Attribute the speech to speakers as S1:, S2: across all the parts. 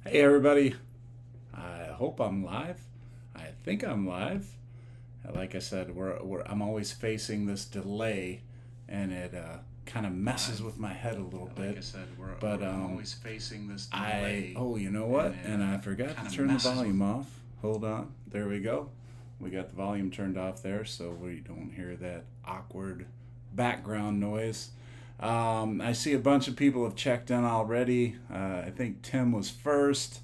S1: Hey everybody, I hope I'm live. I think I'm live. Like I said, I'm always facing this delay, and it kind of messes with my head a little bit.
S2: Like I said, I'm
S1: But
S2: always facing this delay.
S1: you know what? And I forgot to turn the volume off. Hold on, there we go. We got the volume turned off there, so we don't hear that awkward background noise. I see a bunch of people have checked in already. I think Tim was first.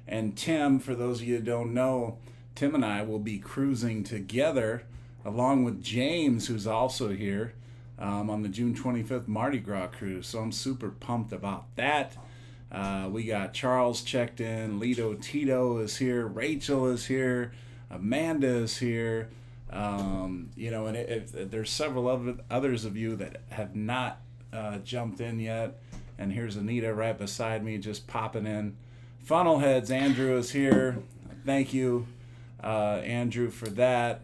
S1: And Tim, for those of you who don't know, Tim and I will be cruising together along with James, who's also here on the June 25th Mardi Gras cruise. So I'm super pumped about that. We got Charles checked in, Lido Tito is here, Rachel is here, Amanda is here. And if there's several others of you that have not jumped in yet. And here's Anita right beside me, just popping in. Funnelheads, Andrew is here. Thank you, Andrew, for that.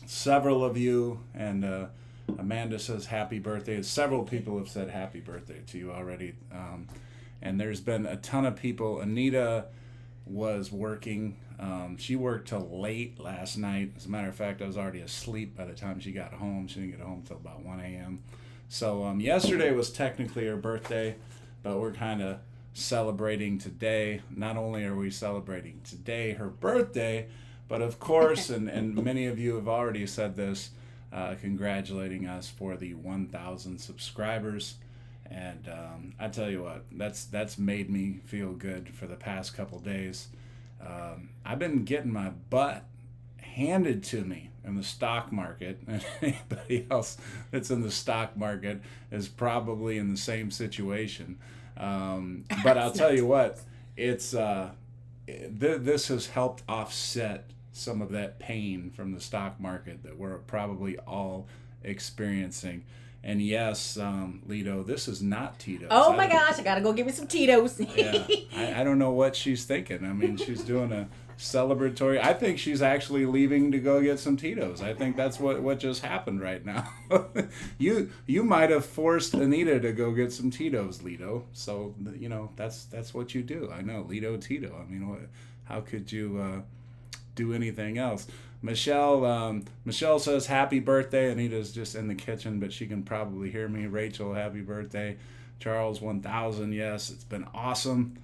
S1: Several of you, and Amanda says happy birthday. Several people have said happy birthday to you already. And there's been a ton of people. Anita was working. She worked till late last night. As a matter of fact, I was already asleep by the time she got home. She didn't get home till about 1 a.m. So yesterday was technically her birthday, but we're kind of celebrating today. Not only are we celebrating today her birthday, but of course, and many of you have already said this, congratulating us for the 1,000 subscribers. And I tell you what, that's made me feel good for the past couple days. I've been getting my butt handed to me in the stock market, and anybody else that's in the stock market is probably in the same situation. But I'll tell you what, it's this has helped offset some of that pain from the stock market that we're probably all experiencing. And yes, Lido, this is not Tito's.
S3: Oh my gosh, I gotta go get me some Tito's.
S1: Yeah, I don't know what she's thinking. I mean, she's doing a celebratory. I think she's actually leaving to go get some Tito's. I think that's what just happened right now. you might have forced Anita to go get some Tito's, Lido. So that's what you do. I know, Lido Tito. I mean, how could you do anything else? Michelle says happy birthday. Anita's just in the kitchen, but she can probably hear me. Rachel, happy birthday. Charles, 1,000. Yes, it's been awesome.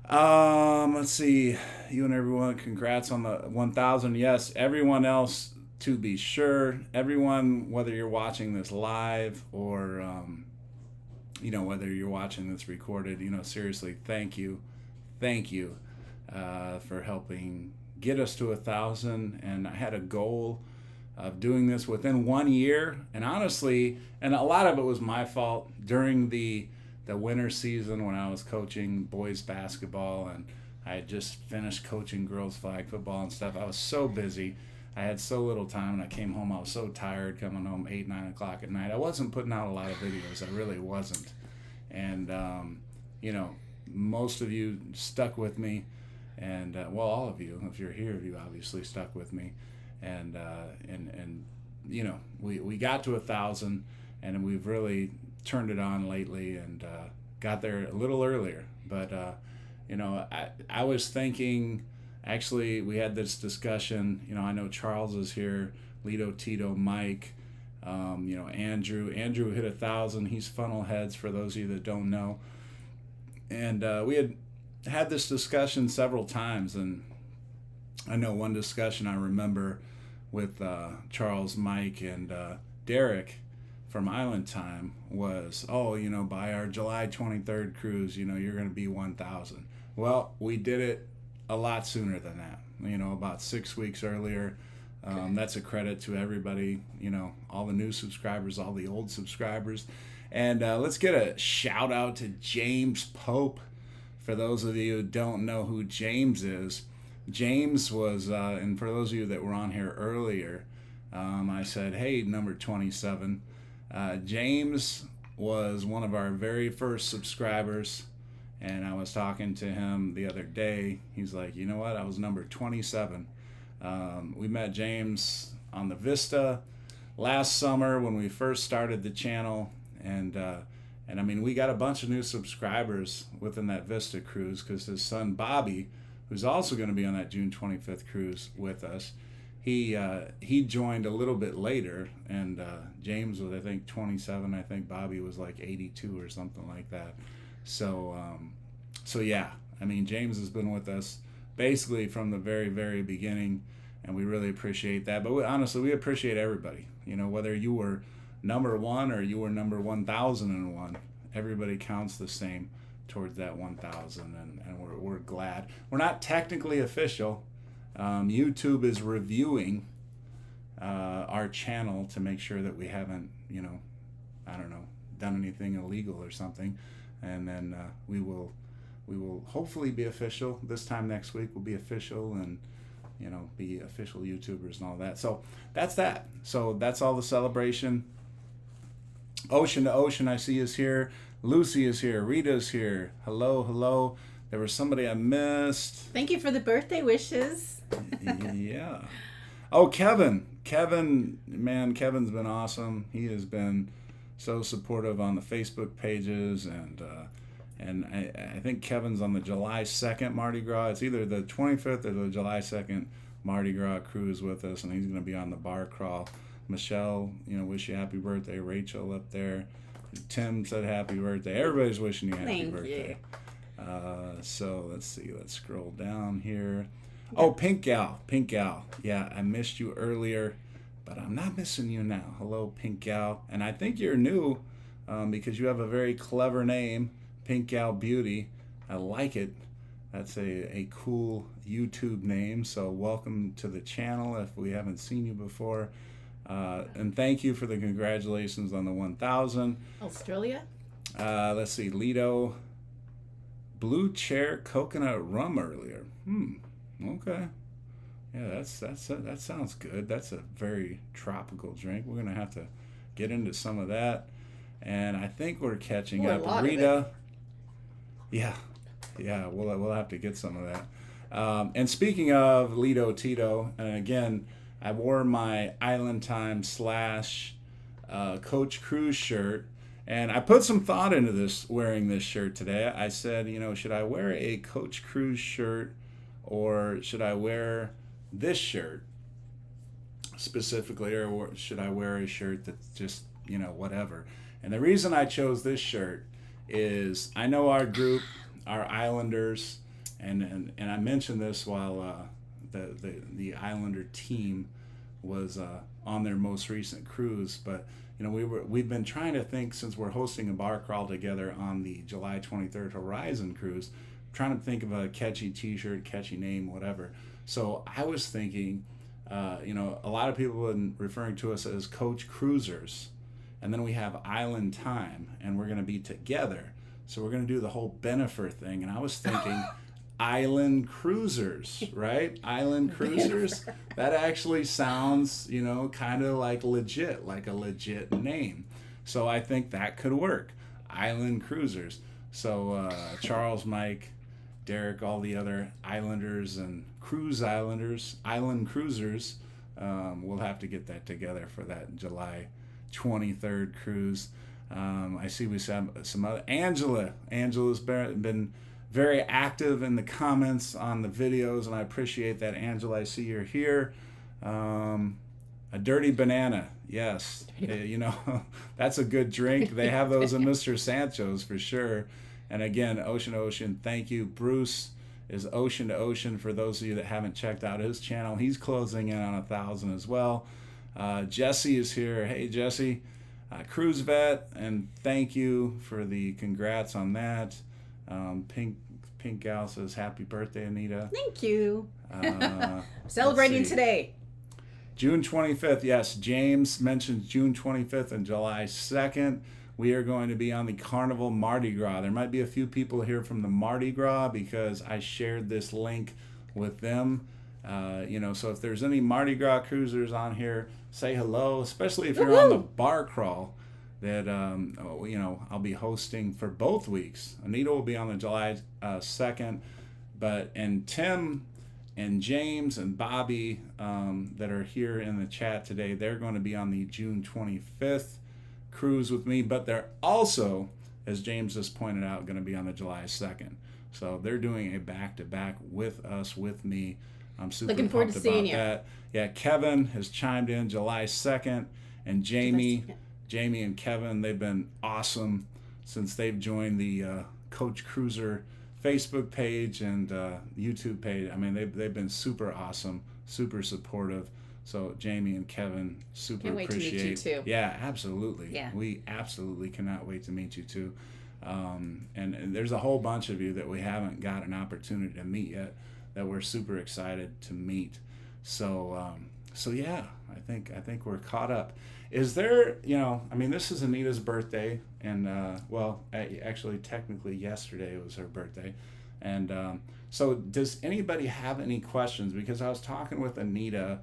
S1: Let's see. You and everyone, congrats on the 1,000. Yes, everyone else, to be sure. Everyone, whether you're watching this live or, whether you're watching this recorded, seriously, thank you. Thank you for helping get us to 1,000. And I had a goal of doing this within 1 year. And honestly, and a lot of it was my fault during the winter season when I was coaching boys basketball, and I had just finished coaching girls flag football and stuff. I was so busy. I had so little time, and I came home. I was so tired coming home 8, 9 o'clock at night. I wasn't putting out a lot of videos. I really wasn't. And, most of you stuck with me. And, all of you, if you're here, you obviously stuck with me. And we got to 1,000, and we've really turned it on lately and got there a little earlier. But I was thinking, actually, we had this discussion. I know Charles is here, Lido, Tito, Mike, Andrew hit 1,000. He's Funnelheads, for those of you that don't know. And we had this discussion several times, and I know one discussion I remember with Charles, Mike, and Derek from Island Time was, by our July 23rd cruise, you're going to be 1,000. Well, we did it a lot sooner than that, about 6 weeks earlier. That's a credit to everybody, all the new subscribers, all the old subscribers. And let's get a shout out to James Pope. For those of you who don't know who James is, James was, and for those of you that were on here earlier, I said, hey, number 27. James was one of our very first subscribers, and I was talking to him the other day. He's like, you know what? I was number 27. We met James on the Vista last summer when we first started the channel, and And I mean, we got a bunch of new subscribers within that Vista cruise because his son Bobby, who's also going to be on that June 25th cruise with us, he joined a little bit later, and James was, I think, 27. I think Bobby was like 82 or something like that. So yeah, I mean, James has been with us basically from the very, very beginning, and we really appreciate that. But honestly, we appreciate everybody. You know, whether you were number 1 or you were number 1,001, everybody counts the same towards that 1,000, and we're glad. We're not technically official. YouTube is reviewing our channel to make sure that we haven't, done anything illegal or something, and then we will hopefully be official. This time next week we'll be official and be official YouTubers and all that. So that's that. So that's all the celebration. Ocean to Ocean, I see, is here. Lucy is here. Rita's here. Hello. There was somebody I missed.
S3: Thank you for the birthday wishes.
S1: Yeah. Oh, Kevin, man, Kevin's been awesome. He has been so supportive on the Facebook pages, and I think Kevin's on the July 2nd Mardi Gras. It's either the 25th or the July 2nd Mardi Gras cruise with us, and he's going to be on the bar crawl. Michelle, wish you happy birthday. Rachel up there. Tim said happy birthday. Everybody's wishing you happy birthday. So let's see. Let's scroll down here. Oh, Pink Gal. Yeah, I missed you earlier, but I'm not missing you now. Hello, Pink Gal. And I think you're new because you have a very clever name, Pink Gal Beauty. I like it. That's a cool YouTube name. So welcome to the channel if we haven't seen you before. And thank you for the congratulations on the 1,000.
S3: Australia?
S1: Let's see. Lido. Blue Chair Coconut Rum earlier. Okay. Yeah, that sounds good. That's a very tropical drink. We're going to have to get into some of that. And I think we're catching up. Rita. Yeah, we'll have to get some of that. And speaking of Lido Tito, and again, I wore my Island Time / Coach Cruise shirt, and I put some thought into wearing this shirt today. I said, should I wear a Coach Cruise shirt or should I wear this shirt specifically, or should I wear a shirt that's just, whatever? And the reason I chose this shirt is I know our group, our Islanders, and I mentioned this while the Islander team was on their most recent cruise, but we've been trying to think, since we're hosting a bar crawl together on the July 23rd Horizon cruise, trying to think of a catchy t-shirt, catchy name, whatever. So I was thinking, a lot of people have been referring to us as Coach Cruisers, and then we have Island Time, and we're going to be together. So we're going to do the whole Bennifer thing, and I was thinking Island Cruisers, right? Island Cruisers. That actually sounds, kind of like a legit name. So I think that could work. Island Cruisers. So Charles, Mike, Derek, all the other Islanders and Island Cruisers, we'll have to get that together for that July 23rd cruise. I see we have some other. Angela's been very active in the comments on the videos, and I appreciate that, Angela. I see you're here. A dirty banana, yes. That's a good drink. They have those in Mr. Sancho's for sure. And again, Ocean to Ocean, thank you. Bruce is Ocean to Ocean. For those of you that haven't checked out his channel, he's closing in on 1,000 as well. Jesse is here. Hey, Jesse. Cruise Vet, and thank you for the congrats on that. Pink Gal says, happy birthday, Anita.
S3: Thank you. Celebrating today.
S1: June 25th, yes. James mentioned June 25th and July 2nd. We are going to be on the Carnival Mardi Gras. There might be a few people here from the Mardi Gras because I shared this link with them. So if there's any Mardi Gras cruisers on here, say hello, especially if you're on the bar crawl that, I'll be hosting for both weeks. Anita will be on the July 2nd, and Tim and James and Bobby that are here in the chat today, they're going to be on the June 25th cruise with me, but they're also as James just pointed out, going to be on the July 2nd. So they're doing a back-to-back with us, with me. I'm super
S3: Looking forward
S1: pumped
S3: to seeing
S1: about
S3: you.
S1: that. Yeah, Kevin has chimed in July 2nd, and Jamie and Kevin, they've been awesome since they've joined the Coach Cruiser Facebook page and YouTube page. I mean, they've been super awesome, super supportive. So Jamie and Kevin, super
S3: Can't wait
S1: appreciate.
S3: to meet you too.
S1: Yeah, absolutely.
S3: Yeah.
S1: We absolutely cannot wait to meet you too. And there's a whole bunch of you that we haven't got an opportunity to meet yet that we're super excited to meet. So yeah, I think we're caught up. Is there, I mean, this is Anita's birthday, and actually technically yesterday was her birthday. And so does anybody have any questions? Because I was talking with Anita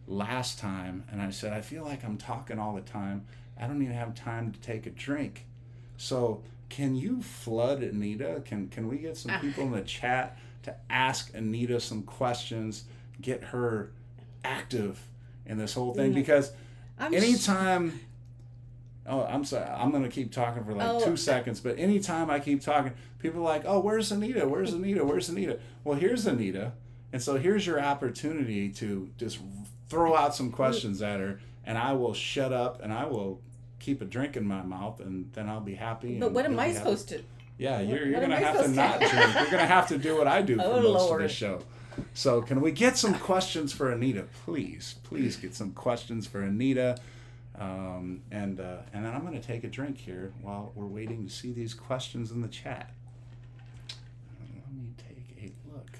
S1: last time, and I said, I feel like I'm talking all the time. I don't even have time to take a drink. So can you flood Anita? Can we get some people in the chat to ask Anita some questions, get her active in this whole thing? Because anytime... Oh, I'm sorry. I'm going to keep talking for like 2 seconds. But anytime I keep talking, people are like, oh, where's Anita? Where's Anita? Where's Anita? Well, here's Anita. And so here's your opportunity to just throw out some questions at her, and I will shut up, and I will keep a drink in my mouth, and then I'll be happy.
S3: But what am I supposed to?
S1: Yeah, you're going to have to not drink. You're going to have to do what I do for most of the show. So can we get some questions for Anita? Please get some questions for Anita. And then I'm going to take a drink here while we're waiting to see these questions in the chat. Let me take a look.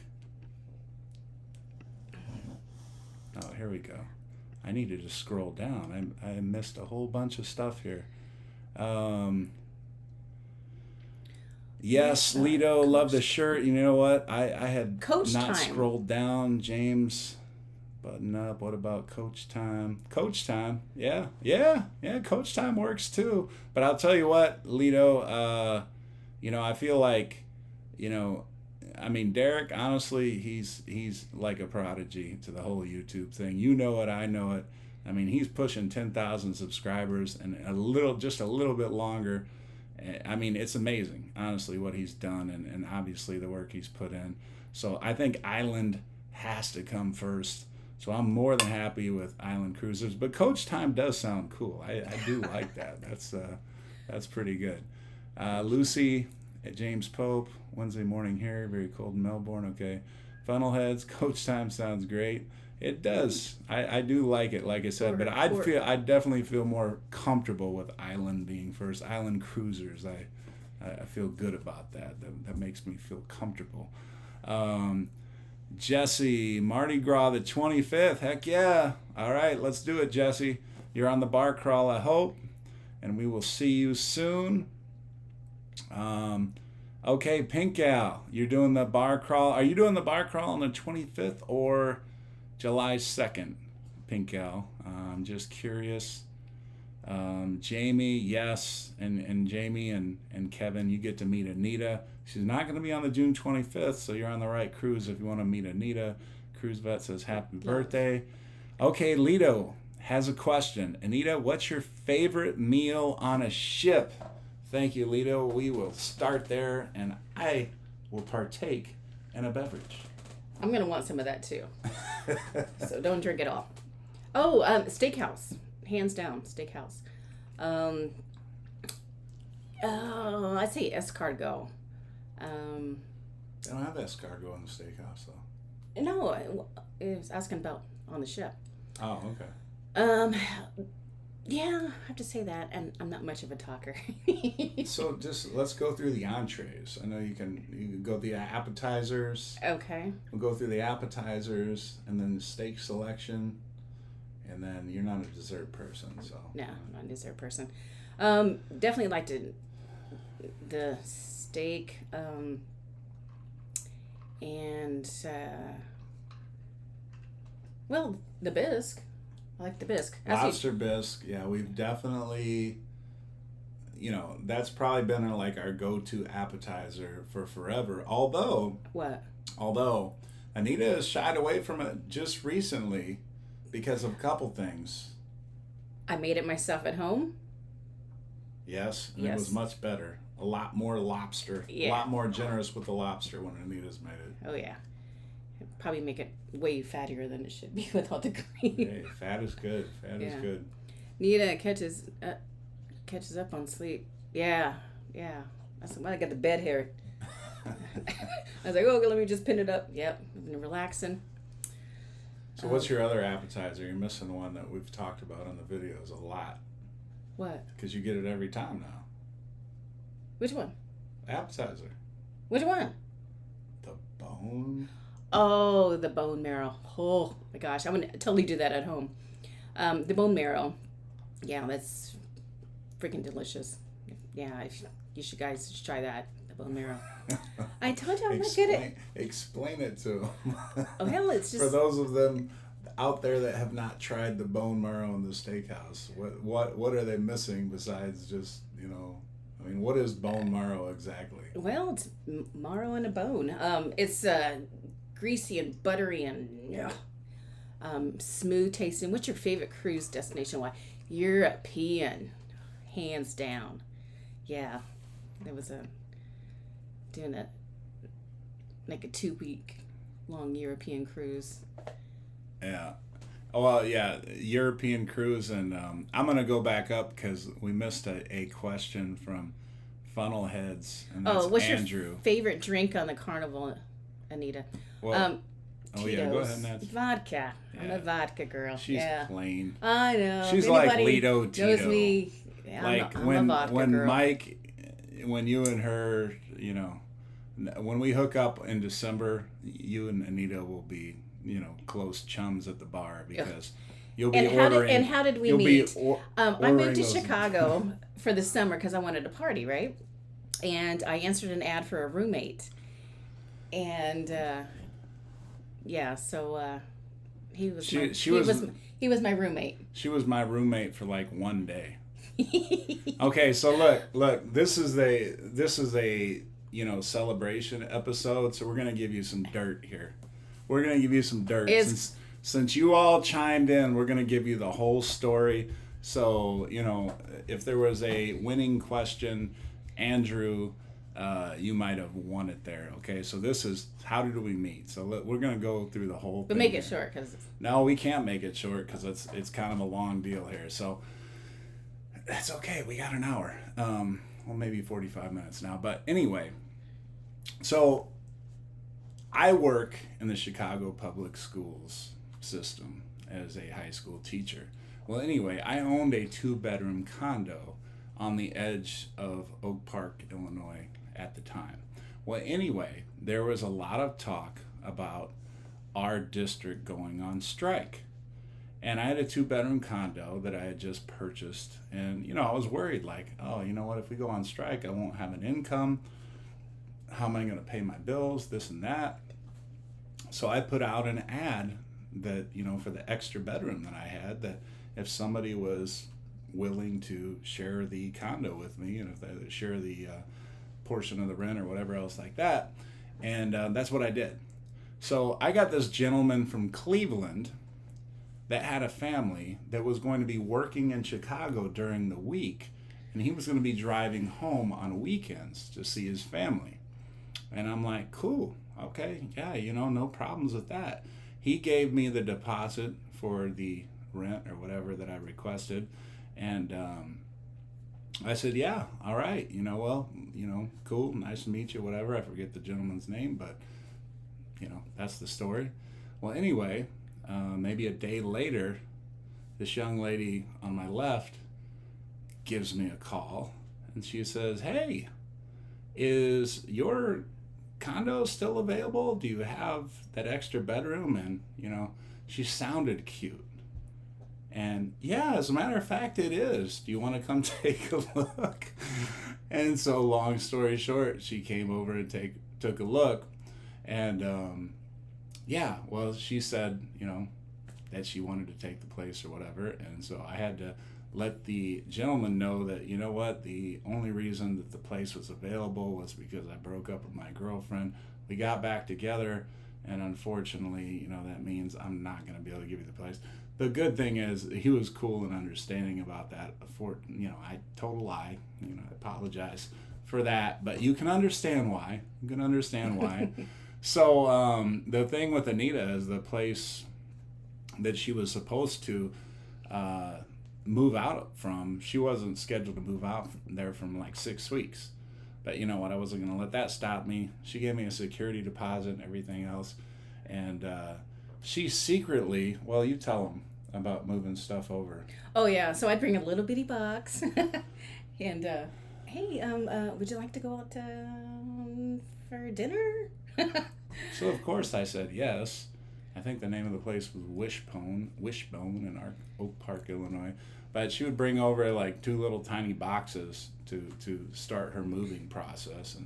S1: Oh, here we go. I need to just scroll down. I missed a whole bunch of stuff here. Yes, Lido, love the shirt. You know what? I had
S3: Coach
S1: not
S3: time.
S1: Scrolled down. James, button up. What about coach time? Coach time. Yeah. Coach time works too. But I'll tell you what, Lido. I feel like, I mean, Derek. Honestly, he's like a prodigy to the whole YouTube thing. You know it. I know it. I mean, he's pushing 10,000 subscribers and just a little bit longer. I mean, it's amazing, honestly, what he's done and obviously the work he's put in. So I think Island has to come first. So I'm more than happy with Island Cruisers. But Coach Time does sound cool. I do like that. That's pretty good. Lucy at James Pope, Wednesday morning here, very cold in Melbourne. Okay. Funnelheads, Coach Time sounds great. It does. I do like it, like I said, but I'd definitely feel more comfortable with Island being first. Island Cruisers, I feel good about that. That makes me feel comfortable. Jesse, Mardi Gras the 25th. Heck yeah. All right, let's do it, Jesse. You're on the bar crawl, I hope, and we will see you soon. Okay, Pink Gal, you're doing the bar crawl. Are you doing the bar crawl on the 25th or July 2nd, Pink Gal? I'm just curious. Jamie, yes. And Jamie and Kevin, you get to meet Anita. She's not going to be on the June 25th, so you're on the right cruise if you want to meet Anita. Cruise Vet says happy birthday. Okay, Lido has a question. Anita, what's your favorite meal on a ship? Thank you, Lido. We will start there, and I will partake in a beverage.
S3: I'm going to want some of that too. So don't drink it all. Oh, steakhouse. Hands down, steakhouse. I'd say escargot.
S1: They don't have escargot in the steakhouse, though.
S3: No, I was asking about on the ship.
S1: Oh, okay.
S3: Yeah, I have to say that, and I'm not much of a talker.
S1: So just let's go through the entrees. I know you can go the appetizers.
S3: Okay.
S1: We'll go through the appetizers and then the steak selection, and then you're not a dessert person, so.
S3: No, I'm not a dessert person. Definitely like the steak, and the bisque. I like the bisque.
S1: Lobster bisque, yeah, we've definitely, that's probably been like our go-to appetizer for forever. Although Anita has shied away from it just recently because of a couple things.
S3: I made it myself at home.
S1: Yes, and it was much better. a lot more lobster.
S3: Yeah.
S1: A lot more generous with the lobster when Anita's made it.
S3: Oh yeah. It'd probably make it way fattier than it should be without the cream.
S1: Hey, fat is good. Fat is good.
S3: Anita catches up on sleep. Yeah. That's why I got the bed hair. I was like, okay, let me just pin it up. Yep, I've been relaxing.
S1: So what's your other appetizer? You're missing one that we've talked about on the videos a lot.
S3: What?
S1: Because you get it every time now.
S3: Which one?
S1: Appetizer.
S3: Which one?
S1: The bone.
S3: Oh, the bone marrow. Oh my gosh, I'm gonna totally do that at home. The bone marrow. Yeah, that's freaking delicious. Yeah, you should guys try that. The bone marrow. I told you I'm not good at.
S1: Explain it to them.
S3: Oh hell, it's just
S1: for those of them out there that have not tried the bone marrow in the steakhouse. What are they missing besides just I mean, what is bone marrow exactly?
S3: Well, it's marrow in a bone. It's greasy and buttery and smooth tasting. What's your favorite cruise destination? Why? European, hands down. Yeah, there was doing a 2-week long European cruise.
S1: Yeah. Well, yeah, European cruise, and I'm going to go back up because we missed a question from Funnel Heads, and that's
S3: what's
S1: Andrew.
S3: Your favorite drink on the Carnival, Anita?
S1: Well,
S3: Tito's.
S1: Yeah, go ahead and that's...
S3: Vodka.
S1: Yeah.
S3: I'm a vodka girl.
S1: She's plain.
S3: I know.
S1: She's like Lido Tito.
S3: Knows me.
S1: Like
S3: I'm a vodka
S1: when
S3: girl.
S1: Mike, when you and her, when we hook up in December, you and Anita will be, close chums at the bar because you'll be ordering.
S3: How did we meet? I moved to Chicago for the summer because I wanted to party, right? And I answered an ad for a roommate, and so he was he was my roommate.
S1: She was my roommate for like one day. Okay, so look, this is a celebration episode, so we're gonna give you some dirt here. We're gonna give you some dirt since you all chimed in. We're gonna give you the whole story. So if there was a winning question, Andrew, you might have won it there. Okay, so this is how did we meet? So we're gonna go through the whole.
S3: But
S1: thing
S3: make it
S1: here.
S3: short, because
S1: no, we can't make it short because it's kind of a long deal here. So. That's okay. We got an hour. Well, maybe 45 minutes now. But anyway, so I work in the Chicago public schools system as a high school teacher. Well, anyway, I owned a 2-bedroom condo on the edge of Oak Park, Illinois at the time. Well, anyway, there was a lot of talk about our district going on strike. And I had a 2-bedroom condo that I had just purchased. And, I was worried, like, oh, you know what? If we go on strike, I won't have an income. How am I going to pay my bills? This and that. So I put out an ad that, for the extra bedroom that I had, that if somebody was willing to share the condo with me, and if they share the portion of the rent or whatever else like that. And that's what I did. So I got this gentleman from Cleveland that had a family that was going to be working in Chicago during the week, and he was going to be driving home on weekends to see his family. And I'm like, cool, okay, yeah, no problems with that. He gave me the deposit for the rent or whatever that I requested, and I said, yeah, all right, cool, nice to meet you, whatever. I forget the gentleman's name, but that's the story. Well, anyway, maybe a day later, this young lady on my left gives me a call, and she says, hey, is your condo still available? Do you have that extra bedroom? And, she sounded cute. And yeah, as a matter of fact, it is. Do you want to come take a look? And so long story short, she came over and took a look. And yeah, well, she said, that she wanted to take the place or whatever. And so I had to let the gentleman know that, the only reason that the place was available was because I broke up with my girlfriend. We got back together, and unfortunately, that means I'm not going to be able to give you the place. The good thing is he was cool and understanding about that. I told a lie. I apologize for that, but you can understand why. So the thing with Anita is the place that she was supposed to move out from, she wasn't scheduled to move out there from like 6 weeks. But you know what? I wasn't going to let that stop me. She gave me a security deposit and everything else. And she secretly, well, you tell them about moving stuff over.
S3: Oh, yeah. So I'd bring a little bitty box. And, hey, would you like to go out for dinner?
S1: So, of course, I said yes. I think the name of the place was Wishbone in Oak Park, Illinois. But she would bring over like 2 little tiny boxes to start her moving process,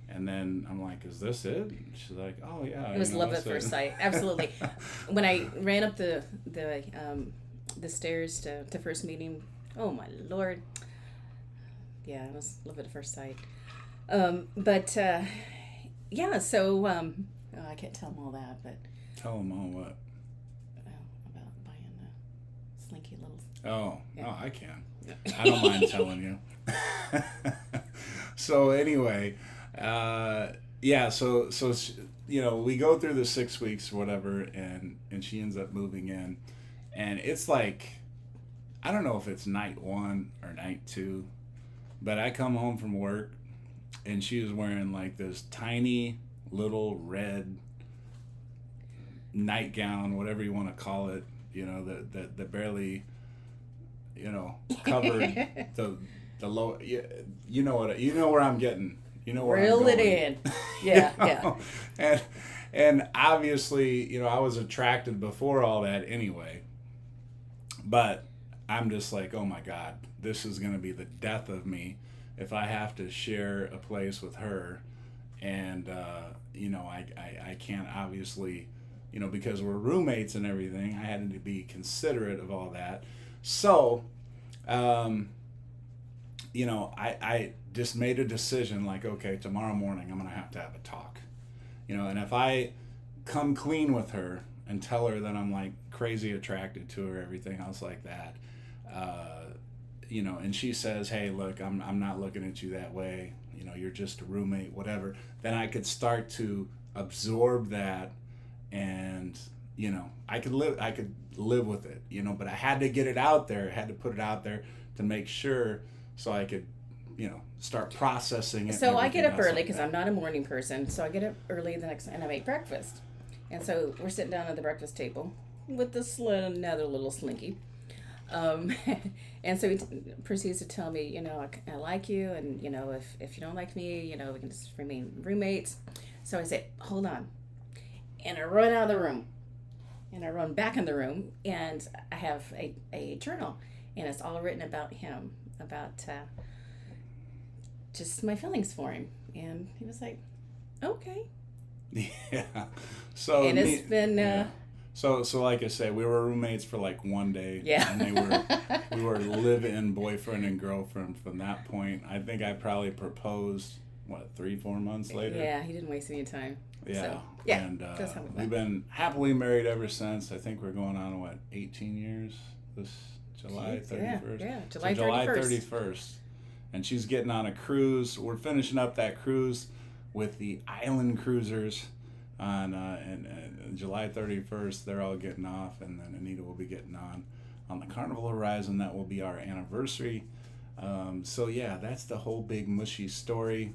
S1: and then I'm like, "Is this it?" And she's like, "Oh yeah."
S3: It was love at first sight, absolutely. When I ran up the stairs to first meeting, oh my Lord, yeah, it was love at first sight. Yeah, so I can't tell them all that, but
S1: tell them all what?
S3: About buying the slinky little.
S1: Oh,
S3: yeah.
S1: Oh, I can. I don't mind telling you. So anyway, yeah. So you know, we go through the 6 weeks or whatever, and she ends up moving in, and it's like, I don't know if it's night 1 or night 2, but I come home from work, and she was wearing like this tiny little red nightgown, whatever you want to call it, you know, that barely, you know, covered the low. You know where I'm getting. You know where
S3: Reel
S1: I'm going.
S3: it in. Yeah,
S1: You know?
S3: yeah.
S1: And obviously, you know, I was attracted before all that anyway. But I'm just like, oh my God, this is going to be the death of me if I have to share a place with her. And, you know, I can't obviously, you know, because we're roommates and everything, I had to be considerate of all that. So, you know, I just made a decision like, okay, tomorrow morning I'm going to have a talk. You know, and if I come clean with her and tell her that I'm like crazy attracted to her, everything else like that, you know, and she says, hey, look, I'm not looking at you that way. You know, you're just a roommate, whatever. Then I could start to absorb that, and, you know, I could live with it, you know, but I had to get it out there. I had to put it out there to make sure so I could, you know, start processing it.
S3: So I get up early because I'm not a morning person. So I get up early the next, and I make breakfast. And so we're sitting down at the breakfast table with this another little slinky. And so he proceeds to tell me, you know, I like you, and, you know, if you don't like me, you know, we can just remain roommates. So I say, hold on. And I run out of the room. And I run back in the room, and I have a journal, and it's all written about him, about just my feelings for him. And he was like, okay.
S1: Yeah. So
S3: and it's been
S1: yeah. So like I said, we were roommates for like 1 day.
S3: Yeah.
S1: And we were live-in boyfriend and girlfriend from that point. I think I probably proposed 3-4 months later.
S3: Yeah, he didn't waste any time.
S1: Yeah.
S3: So, yeah.
S1: And
S3: that's how it
S1: we've
S3: went.
S1: been happily married ever since. I think we're going on 18 years this July 31st.
S3: Yeah,
S1: So
S3: July 31st.
S1: July 31st. And she's getting on a cruise. We're finishing up that cruise with the Island Cruisers on and July 31st. They're all getting off, and then Anita will be getting on the Carnival Horizon. That will be our anniversary. So yeah, that's the whole big mushy story.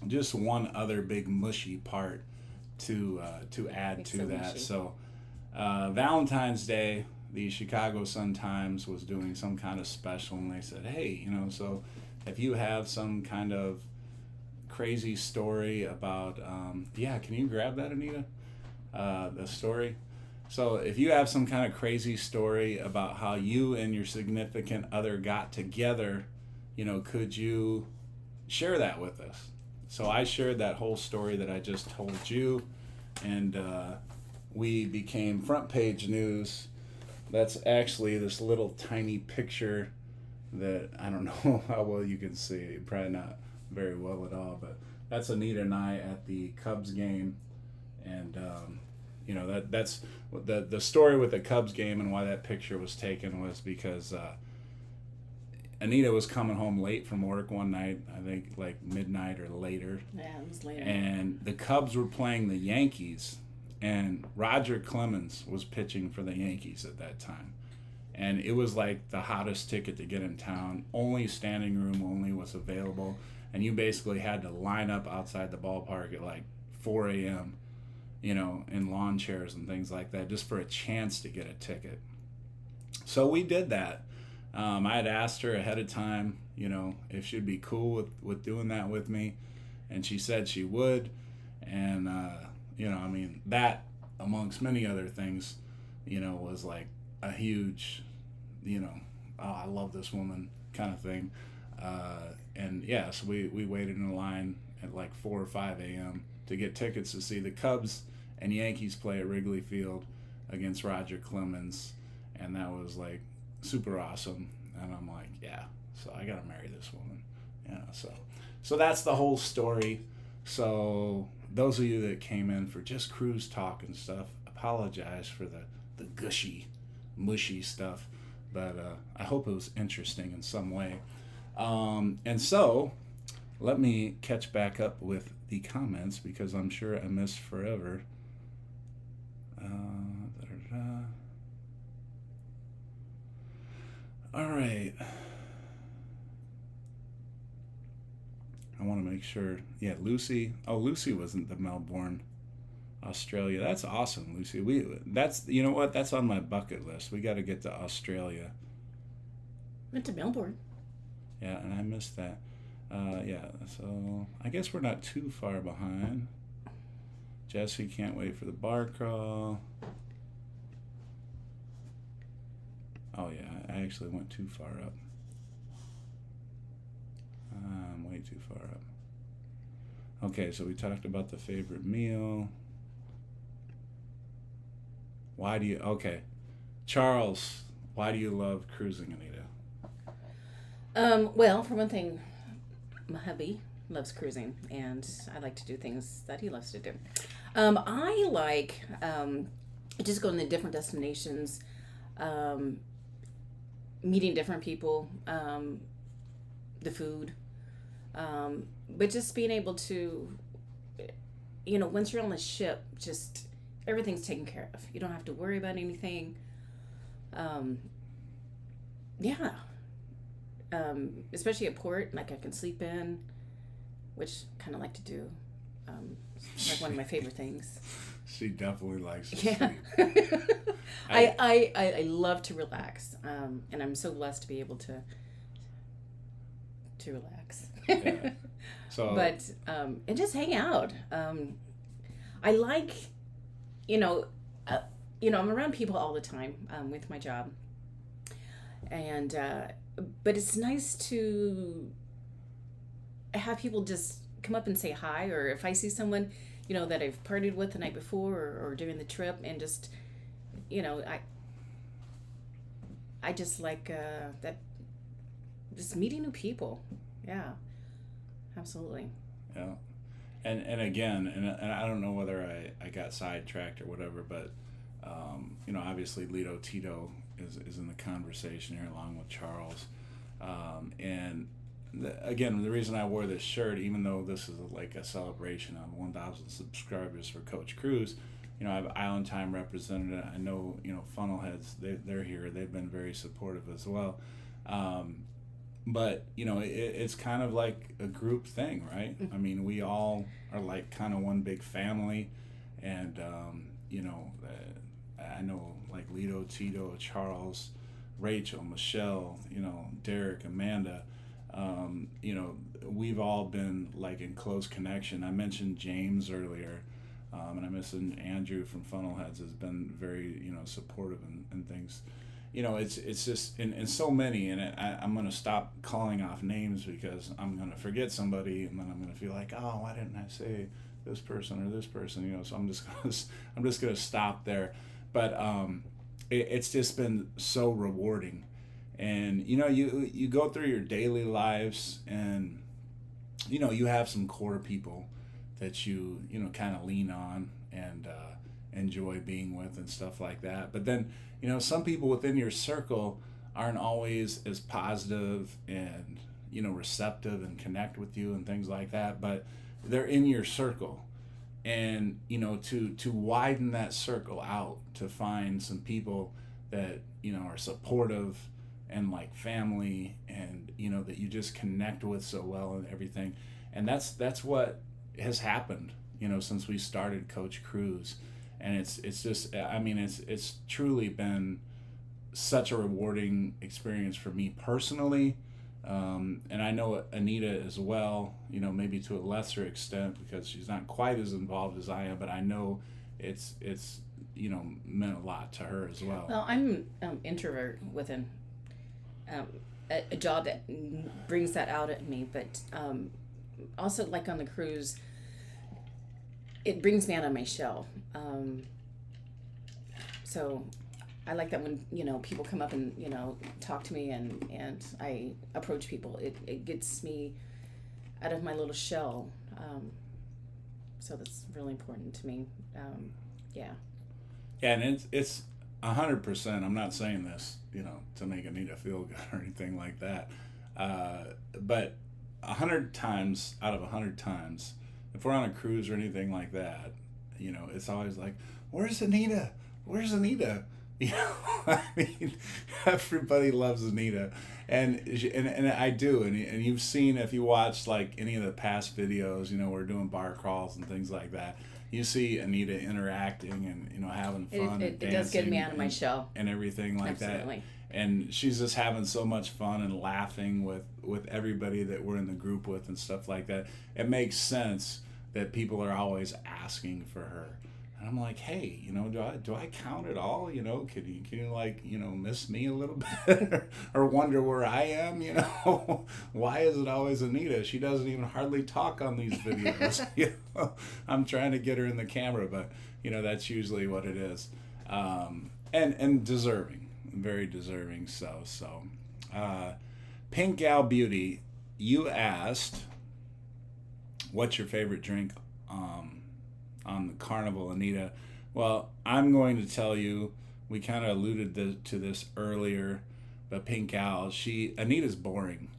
S1: Just one other big mushy part to add
S3: Makes
S1: to
S3: so
S1: that.
S3: mushy.
S1: So Valentine's Day, the Chicago Sun-Times was doing some kind of special, and they said, hey, you know, so if you have some kind of crazy story about, can you grab that, Anita? The story. So if you have some kind of crazy story about how you and your significant other got together, you know, could you share that with us? So I shared that whole story that I just told you, and we became front page news. That's actually this little tiny picture that I don't know how well you can see. Probably not very well at all, but that's Anita and I at the Cubs game, and you know, that's the story with the Cubs game, and why that picture was taken was because Anita was coming home late from work one night, I think like midnight or later.
S3: Yeah, it was later.
S1: And the Cubs were playing the Yankees, and Roger Clemens was pitching for the Yankees at that time. And it was like the hottest ticket to get in town. Only standing room only was available. And you basically had to line up outside the ballpark at like 4 a.m., in lawn chairs and things like that, just for a chance to get a ticket. So we did that. I had asked her ahead of time, if she'd be cool with doing that with me. And she said she would. And, that, amongst many other things, was like a huge, oh, I love this woman kind of thing. And yeah, so we waited in a line at like 4 or 5 a.m. to get tickets to see the Cubs and Yankees play at Wrigley Field against Roger Clemens. And that was like super awesome. And I'm like, yeah, so I got to marry this woman. So that's the whole story. So those of you that came in for just cruise talk and stuff, apologize for the gushy, mushy stuff. But I hope it was interesting in some way. And so let me catch back up with the comments because I'm sure I missed forever. All right. I want to make sure. Yeah, Lucy. Oh, Lucy wasn't the Melbourne, Australia. That's awesome, Lucy. You know what? That's on my bucket list. We got to get to Australia.
S3: Went to Melbourne.
S1: Yeah, and I missed that. Yeah, so I guess we're not too far behind. Jesse can't wait for the bar crawl. Oh yeah, I actually went too far up. I'm way too far up. Okay, so we talked about the favorite meal. Charles, why do you love cruising, Anita?
S3: Well, for one thing, my hubby loves cruising, and I like to do things that he loves to do. I like just going to different destinations, meeting different people, the food, but just being able to, once you're on the ship, just everything's taken care of. You don't have to worry about anything. Yeah. Especially at port, like I can sleep in, which I kind of like to do. Like one of my favorite things.
S1: She definitely likes to
S3: sleep. I love to relax, and I'm so blessed to be able to relax.
S1: Yeah. So,
S3: but and just hang out. I like, I'm around people all the time with my job, and but it's nice to have people just come up and say hi, or if I see someone, that I've partied with the night before or during the trip, and just, I just like that, just meeting new people. Yeah, absolutely.
S1: Yeah. And again, and I don't know whether I got sidetracked or whatever, but, obviously Lito Tito is in the conversation here along with Charles. And again, the reason I wore this shirt, even though this is like a celebration of 1,000 subscribers for Coach Cruz, I have Island Time represented. I know, Funnelheads, they're here. They've been very supportive as well. But, it's kind of like a group thing, right? I mean, we all are like kind of one big family. And, I know like Lito, Tito, Charles, Rachel, Michelle, Derek, Amanda, we've all been like in close connection. I mentioned James earlier, and I mentioned Andrew from Funnelheads has been very, supportive and things. It's just in so many, and I'm going to stop calling off names because I'm going to forget somebody, and then I'm going to feel like, oh, why didn't I say this person or this person? So I'm just going to stop there. But it's just been so rewarding, and you go through your daily lives, and you have some core people that you kind of lean on and enjoy being with and stuff like that. But then some people within your circle aren't always as positive and, receptive and connect with you and things like that, but they're in your circle. And, to widen that circle out, to find some people that, are supportive and like family, and, that you just connect with so well and everything. And that's what has happened, since we started Coach Cruise. And it's just, it's truly been such a rewarding experience for me personally. And I know Anita as well, maybe to a lesser extent because she's not quite as involved as I am, but I know it's meant a lot to her as well.
S3: Well, I'm introvert with a job that brings that out at me, but also like on the cruise, it brings me out of my shell. So I like that when, people come up and, talk to me and I approach people. It gets me out of my little shell. So that's really important to me. Yeah.
S1: Yeah, and it's 100%. I'm not saying this, to make Anita feel good or anything like that. But 100 times out of 100 times, if we're on a cruise or anything like that, it's always like, where's Anita? Where's Anita? I mean, everybody loves Anita, and I do, and you've seen, if you watch like any of the past videos, we're doing bar crawls and things like that. You see Anita interacting and having fun.
S3: It does get me out of my shell
S1: and everything like
S3: Absolutely.
S1: that. And she's just having so much fun and laughing with everybody that we're in the group with and stuff like that. It makes sense that people are always asking for her. And I'm like, hey, do I count at all? Can you like, miss me a little bit or wonder where I am? Why is it always Anita? She doesn't even hardly talk on these videos. I'm trying to get her in the camera, but that's usually what it is. And deserving, very deserving. So, Pink Gal Beauty, you asked, what's your favorite drink? On the Carnival, Anita. Well, I'm going to tell you, we kind of alluded to this earlier, but Pink Gal, Anita's boring.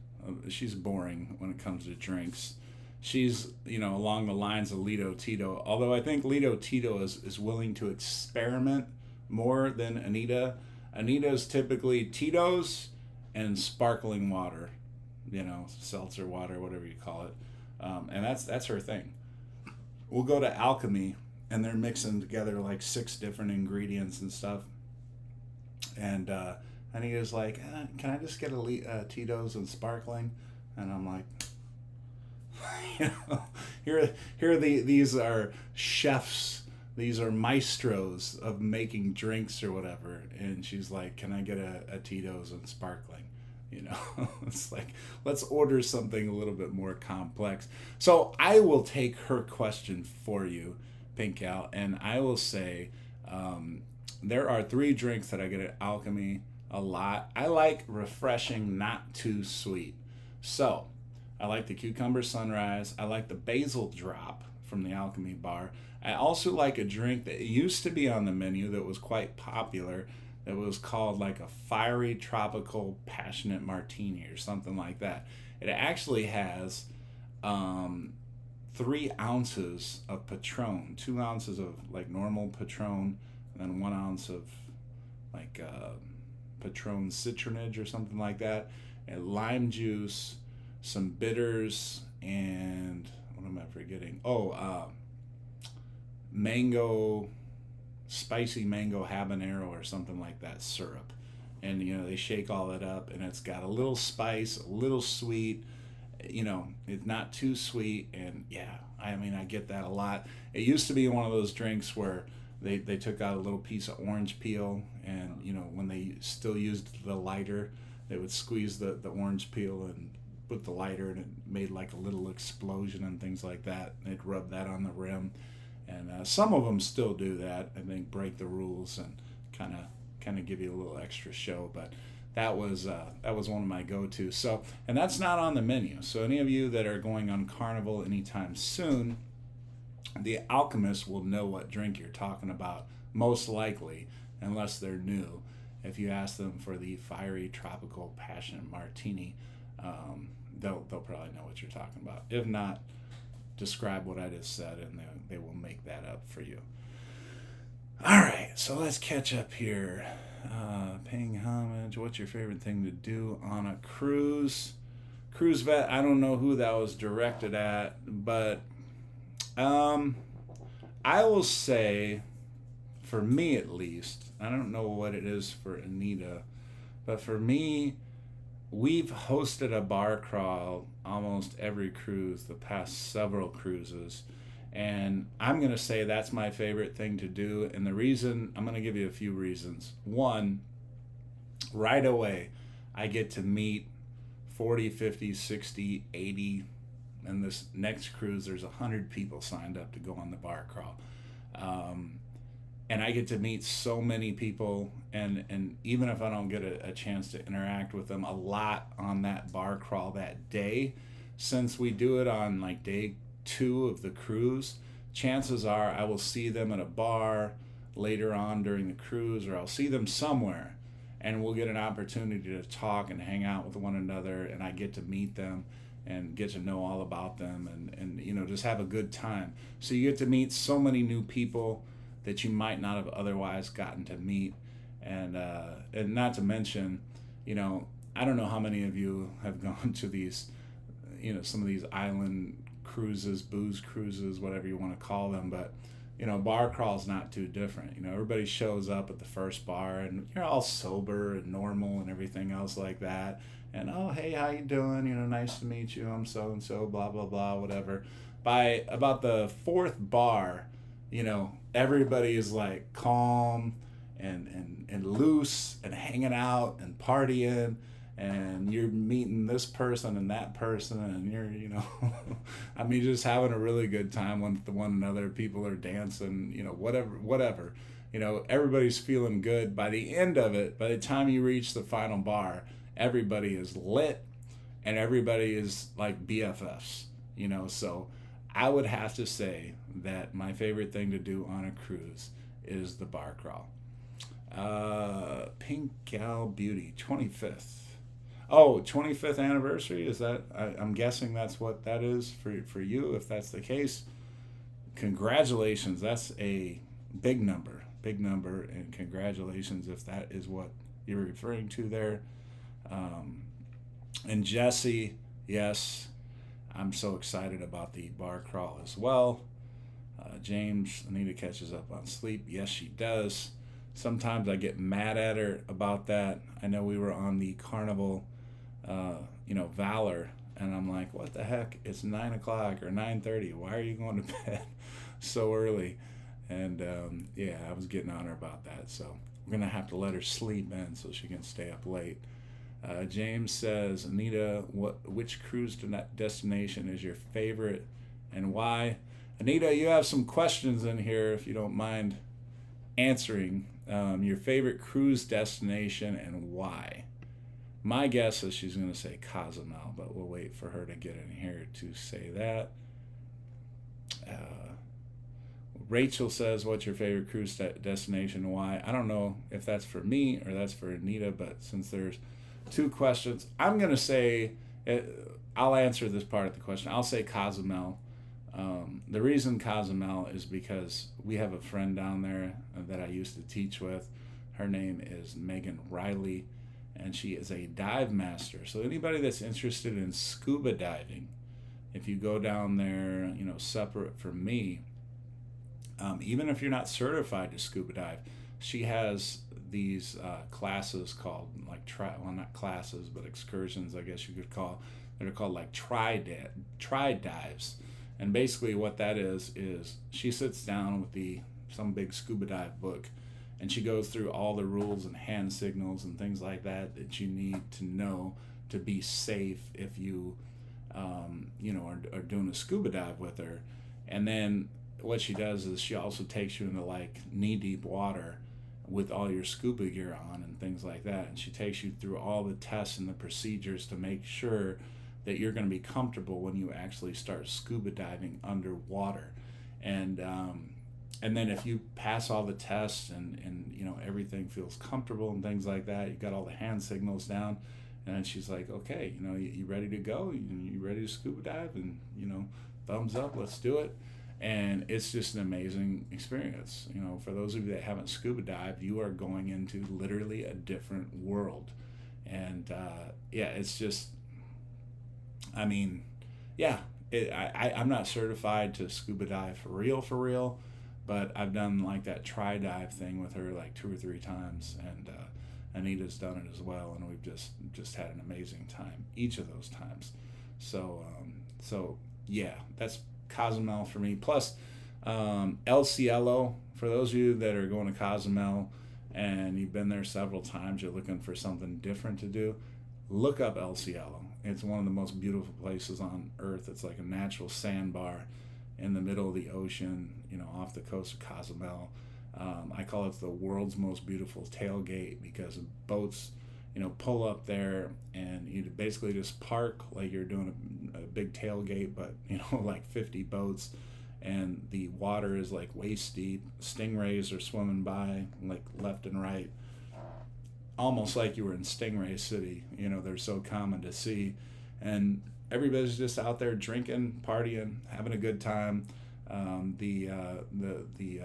S1: She's boring when it comes to drinks. She's, along the lines of Lido Tito, although I think Lido Tito is willing to experiment more than Anita. Anita's typically Tito's and sparkling water, seltzer water, whatever you call it. And that's her thing. We'll go to Alchemy, and they're mixing together like 6 different ingredients and stuff. And Anita's like, can I just get a Tito's and sparkling? And I'm like, these are chefs, these are maestros of making drinks or whatever. And she's like, can I get a Tito's and sparkling? It's like, let's order something a little bit more complex. So I will take her question for you, Pink Gal, and I will say there are 3 drinks that I get at Alchemy a lot. I like refreshing, not too sweet. So I like the Cucumber Sunrise. I like the Basil Drop from the Alchemy bar. I also like a drink that used to be on the menu that was quite popular. It was called like a fiery tropical passionate martini or something like that. It actually has 3 ounces of Patron, 2 ounces of like normal Patron, and then 1 ounce of like Patron citronage or something like that, and lime juice, some bitters, and what am I forgetting? Spicy mango habanero or something like that syrup. And they shake all that up, and it's got a little spice, a little sweet, it's not too sweet. And yeah, I get that a lot. It used to be one of those drinks where they took out a little piece of orange peel, and when they still used the lighter, they would squeeze the orange peel and put the lighter, and it made like a little explosion and things like that. They'd rub that on the rim. And some of them still do that, I think, break the rules and kind of give you a little extra show. But that was one of my go-tos. So, and that's not on the menu. So any of you that are going on Carnival anytime soon, the Alchemist will know what drink you're talking about, most likely, unless they're new. if you ask them for the fiery tropical passion martini, they'll probably know what you're talking about. If not, describe what I just said, and they will make that up for you. All right, so let's catch up here. Paying homage. What's your favorite thing to do on a cruise? Cruise vet. I don't know who that was directed at, but I will say, for me at least, I don't know what it is for Anita, but for me, we've hosted a bar crawl almost every cruise, the past several cruises, and I'm going to say that's my favorite thing to do. And the reason, I'm going to give you a few reasons. One, right away, I get to meet 40, 50, 60, 80, and this next cruise, there's 100 people signed up to go on the bar crawl. And I get to meet so many people, and even if I don't get a chance to interact with them a lot on that bar crawl that day, since we do it on like day 2 of the cruise, chances are I will see them at a bar later on during the cruise, or I'll see them somewhere, and we'll get an opportunity to talk and hang out with one another, and I get to meet them and get to know all about them, and you know, just have a good time. So you get to meet so many new people that you might not have otherwise gotten to meet, and not to mention, you know, I don't know how many of you have gone to these, you know, some of these island cruises, booze cruises, whatever you want to call them, but you know, bar crawl's not too different. You know, everybody shows up at the first bar, and you're all sober and normal and everything else like that. And, oh, hey, how you doing? You know, nice to meet you. I'm so-and-so, blah, blah, blah, whatever. By about the 4th bar, you know, everybody is like calm and loose and hanging out and partying, and you're meeting this person and that person, and you're, you know, I mean, just having a really good time with one another. People are dancing, you know, whatever. You know, everybody's feeling good. By the end of it, by the time you reach the final bar, everybody is lit and everybody is like BFFs, you know. So I would have to say that my favorite thing to do on a cruise is the bar crawl. Pink Gal Beauty, 25th. Oh, 25th anniversary? Is that, I'm guessing that's what that is for you. If that's the case, congratulations. That's a big number, and congratulations if that is what you're referring to there. And Jesse, yes, I'm so excited about the bar crawl as well. James, Anita catches up on sleep. Yes, she does. Sometimes I get mad at her about that. I know we were on the Carnival, Valor, and I'm like, what the heck? It's 9 o'clock or 9:30. Why are you going to bed so early? And I was getting on her about that. So we're going to have to let her sleep in so she can stay up late. James says, Anita, which cruise destination is your favorite and why? Anita, you have some questions in here if you don't mind answering. Your favorite cruise destination and why? My guess is she's going to say Cozumel, but we'll wait for her to get in here to say that. Rachel says, what's your favorite cruise destination and why? I don't know if that's for me or that's for Anita, but since there's 2 questions, I'm going to say, I'll answer this part of the question. I'll say Cozumel. The reason Cozumel is because we have a friend down there that I used to teach with. Her name is Megan Riley, and she is a dive master. So anybody that's interested in scuba diving, if you go down there, you know, separate from me, even if you're not certified to scuba dive, she has these classes called like not classes, but excursions, I guess you could call. They're called like tri dives. And basically what that is she sits down with some big scuba dive book, and she goes through all the rules and hand signals and things like that you need to know to be safe if you are doing a scuba dive with her. And then what she does is she also takes you into like knee-deep water with all your scuba gear on and things like that, and she takes you through all the tests and the procedures to make sure that you're going to be comfortable when you actually start scuba diving underwater. And and then if you pass all the tests and you know everything feels comfortable and things like that, you got all the hand signals down, and then she's like, okay, you know, you ready to go? You ready to scuba dive? And you know, thumbs up, let's do it. And it's just an amazing experience. You know, for those of you that haven't scuba dived, you are going into literally a different world. And yeah, it's just, I mean, yeah, I'm not certified to scuba dive for real, but I've done like that tri dive thing with her like 2 or 3 times, and Anita's done it as well, and we've just had an amazing time each of those times. So yeah, that's Cozumel for me. Plus El Cielo, for those of you that are going to Cozumel and you've been there several times, you're looking for something different to do, look up El Cielo. It's one of the most beautiful places on earth. It's like a natural sandbar in the middle of the ocean, you know, off the coast of Cozumel. I call it the world's most beautiful tailgate because boats, you know, pull up there and you basically just park like you're doing a big tailgate, but, you know, like 50 boats, and the water is like waist deep. Stingrays are swimming by like left and right, almost like you were in Stingray City. You know, they're so common to see, and everybody's just out there drinking, partying, having a good time. The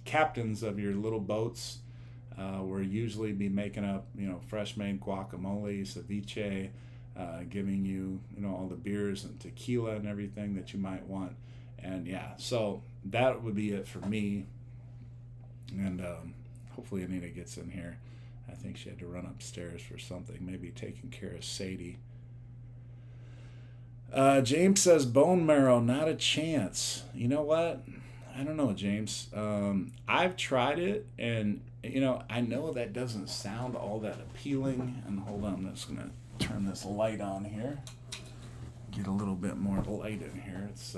S1: captains of your little boats will usually be making up, you know, fresh made guacamole, ceviche, giving you, you know, all the beers and tequila and everything that you might want. And yeah, so that would be it for me. And hopefully Anita gets in here. I think she had to run upstairs for something, maybe taking care of Sadie. James says bone marrow, not a chance. You know what? I don't know, James. I've tried it, and you know, I know that doesn't sound all that appealing. And hold on, I'm just gonna turn this light on here. Get a little bit more light in here. It's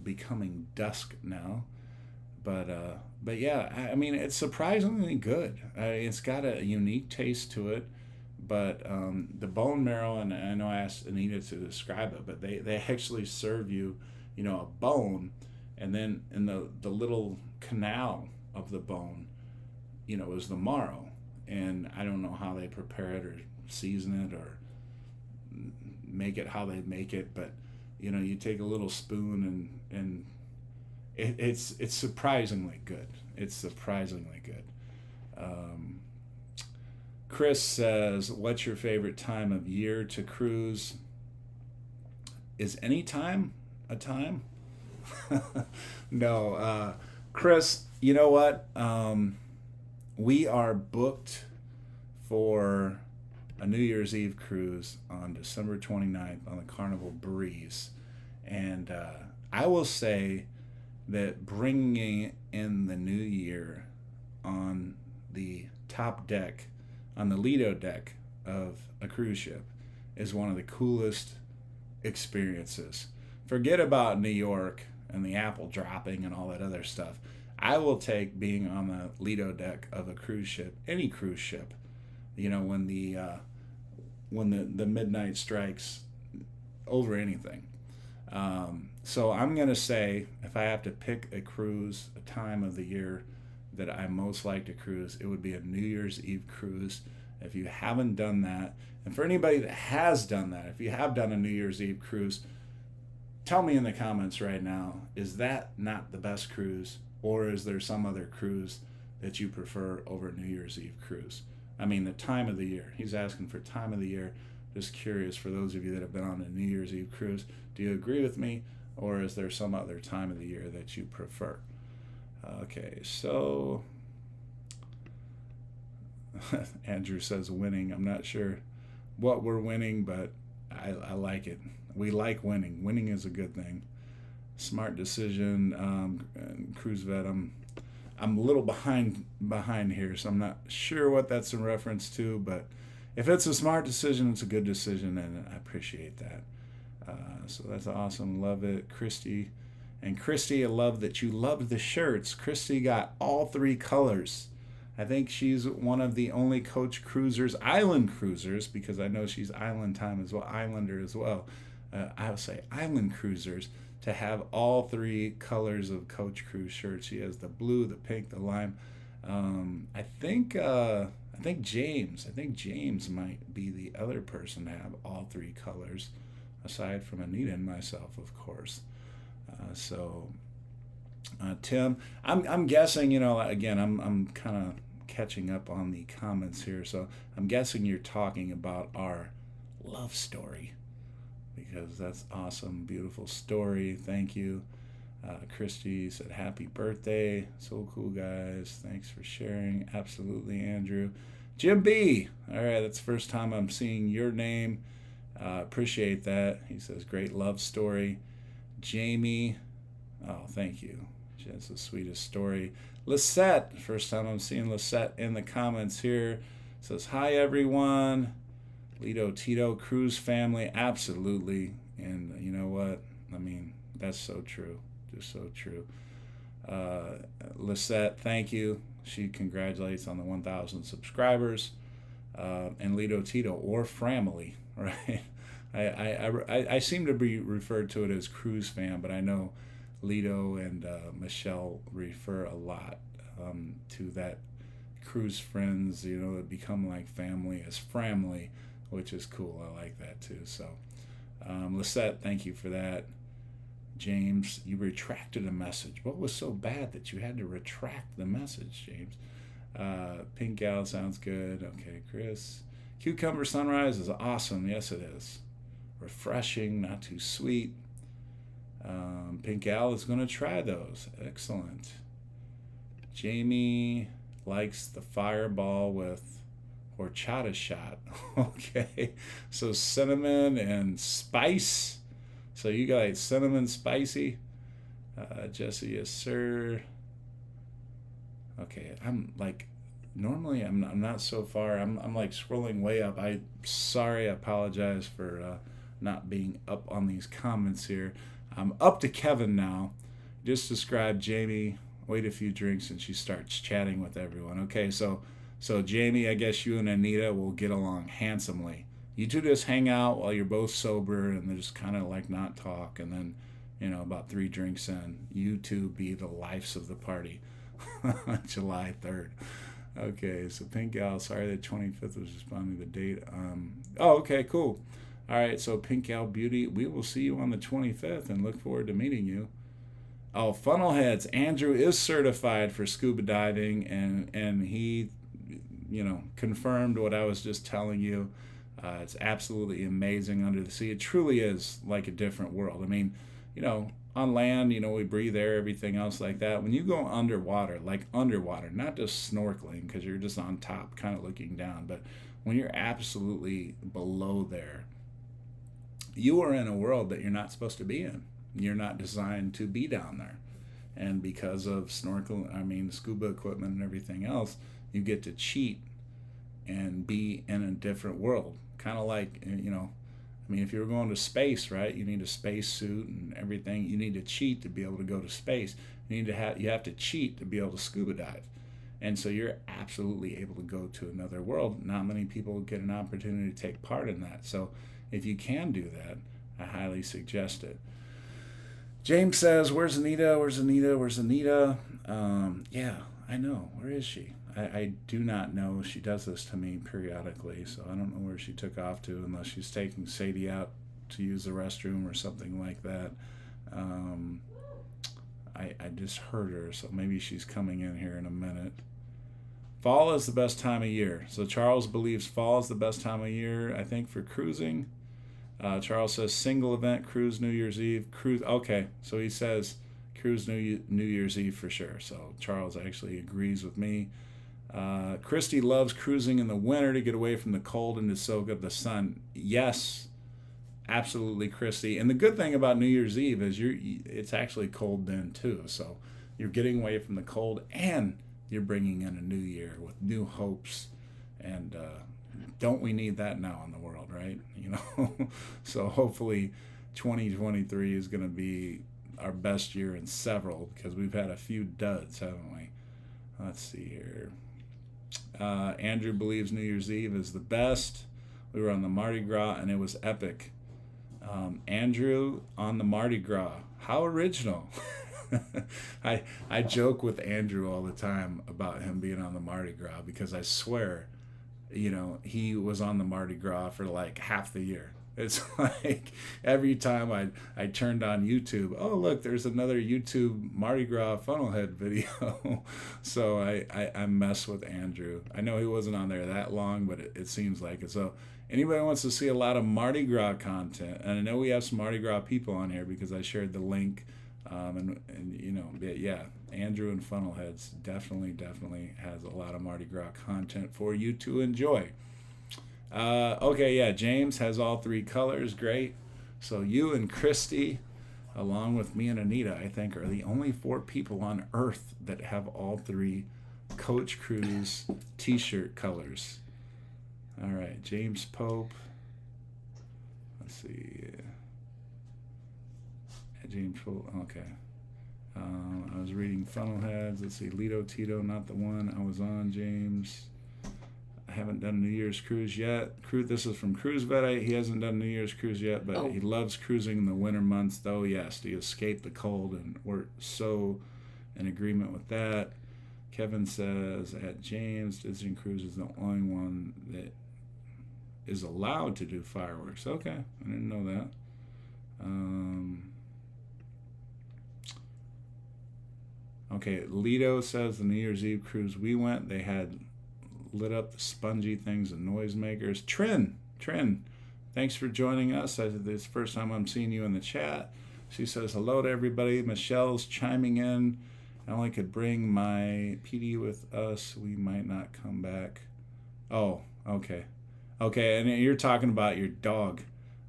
S1: becoming dusk now, but yeah, I mean, it's surprisingly good. It's got a unique taste to it. But the bone marrow, and I know I asked Anita to describe it, but they actually serve you, you know, a bone, and then in the little canal of the bone, you know, is the marrow. And I don't know how they prepare it or season it or make it how they make it, but you know, you take a little spoon and it's surprisingly good. It's surprisingly good. Chris says, what's your favorite time of year to cruise? Is any time a time? No, Chris, you know what? We are booked for a New Year's Eve cruise on December 29th on the Carnival Breeze. And I will say that bringing in the new year on the top deck, on the Lido deck of a cruise ship, is one of the coolest experiences. Forget about New York and the apple dropping and all that other stuff. I will take being on the Lido deck of a cruise ship, any cruise ship, you know, when the midnight strikes, over anything. So I'm going to say, if I have to pick a cruise, a time of the year that I most like to cruise, it would be a New Year's Eve cruise. If you haven't done that, and for anybody that has done that, if you have done a New Year's Eve cruise, tell me in the comments right now, is that not the best cruise, or is there some other cruise that you prefer over New Year's Eve cruise? I mean, the time of the year. He's asking for time of the year. Just curious, for those of you that have been on a New Year's Eve cruise, do you agree with me, or is there some other time of the year that you prefer? Okay, so Andrew says winning. I'm not sure what we're winning, but I like it. We like winning. Winning is a good thing. Smart decision. Cruise vet. I'm a little behind here, so I'm not sure what that's in reference to. But if it's a smart decision, it's a good decision, and I appreciate that. So that's awesome. Love it, Christy. And Christy, I love that you loved the shirts. Christy got all 3 colors. I think she's one of the only coach cruisers, island cruisers, because I know she's island time as well, islander as well. I would say island cruisers to have all three colors of Coach Cruise shirts. She has the blue, the pink, the lime. I think James might be the other person to have all three colors, aside from Anita and myself, of course. Tim, I'm guessing, again, I'm kind of catching up on the comments here, so I'm guessing you're talking about our love story, because that's awesome, beautiful story. Thank you. Christy said happy birthday. So cool, guys. Thanks for sharing. Absolutely, Andrew. Jim B. All right, that's the first time I'm seeing your name. Appreciate that. He says great love story. Jamie. Oh, thank you. That's the sweetest story. Lisette. First time I'm seeing Lisette in the comments here. Says hi, everyone. Lido Tito Cruz family. Absolutely. And you know what? I mean, that's so true. Just so true. Lisette, thank you. She congratulates on the 1,000 subscribers. And Lido Tito, or Framily, right? I seem to be referred to it as Cruz fam, but I know Lido and Michelle refer a lot to that Cruz friends, that become like family as Framily, which is cool. I like that too. So, Lisette, thank you for that. James, you retracted a message. What was so bad that you had to retract the message, James? Pink Gal sounds good. Okay, Chris. Cucumber Sunrise is awesome. Yes, it is. Refreshing, not too sweet. Pink Gal is going to try those. Excellent. Jamie likes the fireball with horchata shot. Okay, so cinnamon and spice. So you got cinnamon spicy. Jesse, yes, sir. Okay, I'm like, normally I'm not so far. I'm like scrolling way up. I apologize for not being up on these comments here. I'm up to Kevin now. Just describe Jamie. Wait a few drinks and she starts chatting with everyone. Okay, so Jamie, I guess you and Anita will get along handsomely. You two just hang out while you're both sober and they just kind of like not talk, and then, about 3 drinks in, you two be the lives of the party. July 3rd. Okay, so Pink Gal, sorry the 25th was responding to the date. Okay, cool. All right, so Pink Gal Beauty, we will see you on the 25th and look forward to meeting you. Oh, Funnelheads, Andrew is certified for scuba diving, and he, confirmed what I was just telling you. It's absolutely amazing under the sea. It truly is like a different world. I mean, on land, we breathe air, everything else like that. When you go underwater, not just snorkeling because you're just on top kind of looking down, but when you're absolutely below there, you are in a world that you're not supposed to be in. You're not designed to be down there. And because of scuba equipment and everything else, you get to cheat and be in a different world. Kind of like, if you were going to space, right, you need a space suit and everything. You need to cheat to be able to go to space. You have to cheat to be able to scuba dive. And so you're absolutely able to go to another world. Not many people get an opportunity to take part in that. So if you can do that, I highly suggest it. James says, where's Anita? Where's Anita? Where's Anita? Yeah, I know. Where is she? I do not know. She does this to me periodically, so I don't know where she took off to, unless she's taking Sadie out to use the restroom or something like that. I just heard her, so maybe she's coming in here in a minute. Fall is the best time of year. So Charles believes fall is the best time of year, I think, for cruising. Charles says single event, cruise New Year's Eve. Cruise. Okay, so he says cruise New Year's Eve for sure. So Charles actually agrees with me. Christy loves cruising in the winter to get away from the cold and to soak up the sun. Yes, absolutely, Christy. And the good thing about New Year's Eve is it's actually cold then too. So you're getting away from the cold and you're bringing in a new year with new hopes. And don't we need that now in the world, right? So hopefully 2023 is going to be our best year in several, because we've had a few duds, haven't we? Let's see here. Andrew believes New Year's Eve is the best. We were on the Mardi Gras and it was epic. Andrew on the Mardi Gras. How original. I joke with Andrew all the time about him being on the Mardi Gras because I swear, he was on the Mardi Gras for like half the year. It's like every time I turned on YouTube, oh look, there's another YouTube Mardi Gras funnelhead video. So I mess with Andrew. I know he wasn't on there that long, but it seems like it. So anybody wants to see a lot of Mardi Gras content, and I know we have some Mardi Gras people on here because I shared the link. Andrew and Funnelheads definitely has a lot of Mardi Gras content for you to enjoy. James has all 3 colors. Great. So you and Christy, along with me and Anita, I think are the only 4 people on earth that have all 3 Coach Cruise t-shirt colors. All right, James Pope. Let's see. James Pope. Okay. I was reading Funnelheads. Let's see. Lido Tito, not the one I was on, James. I haven't done a New Year's cruise yet. This is from Cruise Vet. He hasn't done a New Year's cruise yet, but he loves cruising in the winter months, though. Yes, to escape the cold, and we're so in agreement with that. Kevin says, at James, Disney Cruise is the only one that is allowed to do fireworks. Okay, I didn't know that. Okay, Lido says the New Year's Eve cruise we went, they had lit up the spongy things and noisemakers. Trin, thanks for joining us. This is the first time I'm seeing you in the chat. She says hello to everybody. Michelle's chiming in. I only could bring my PD with us. We might not come back. Oh, okay. Okay, and you're talking about your dog.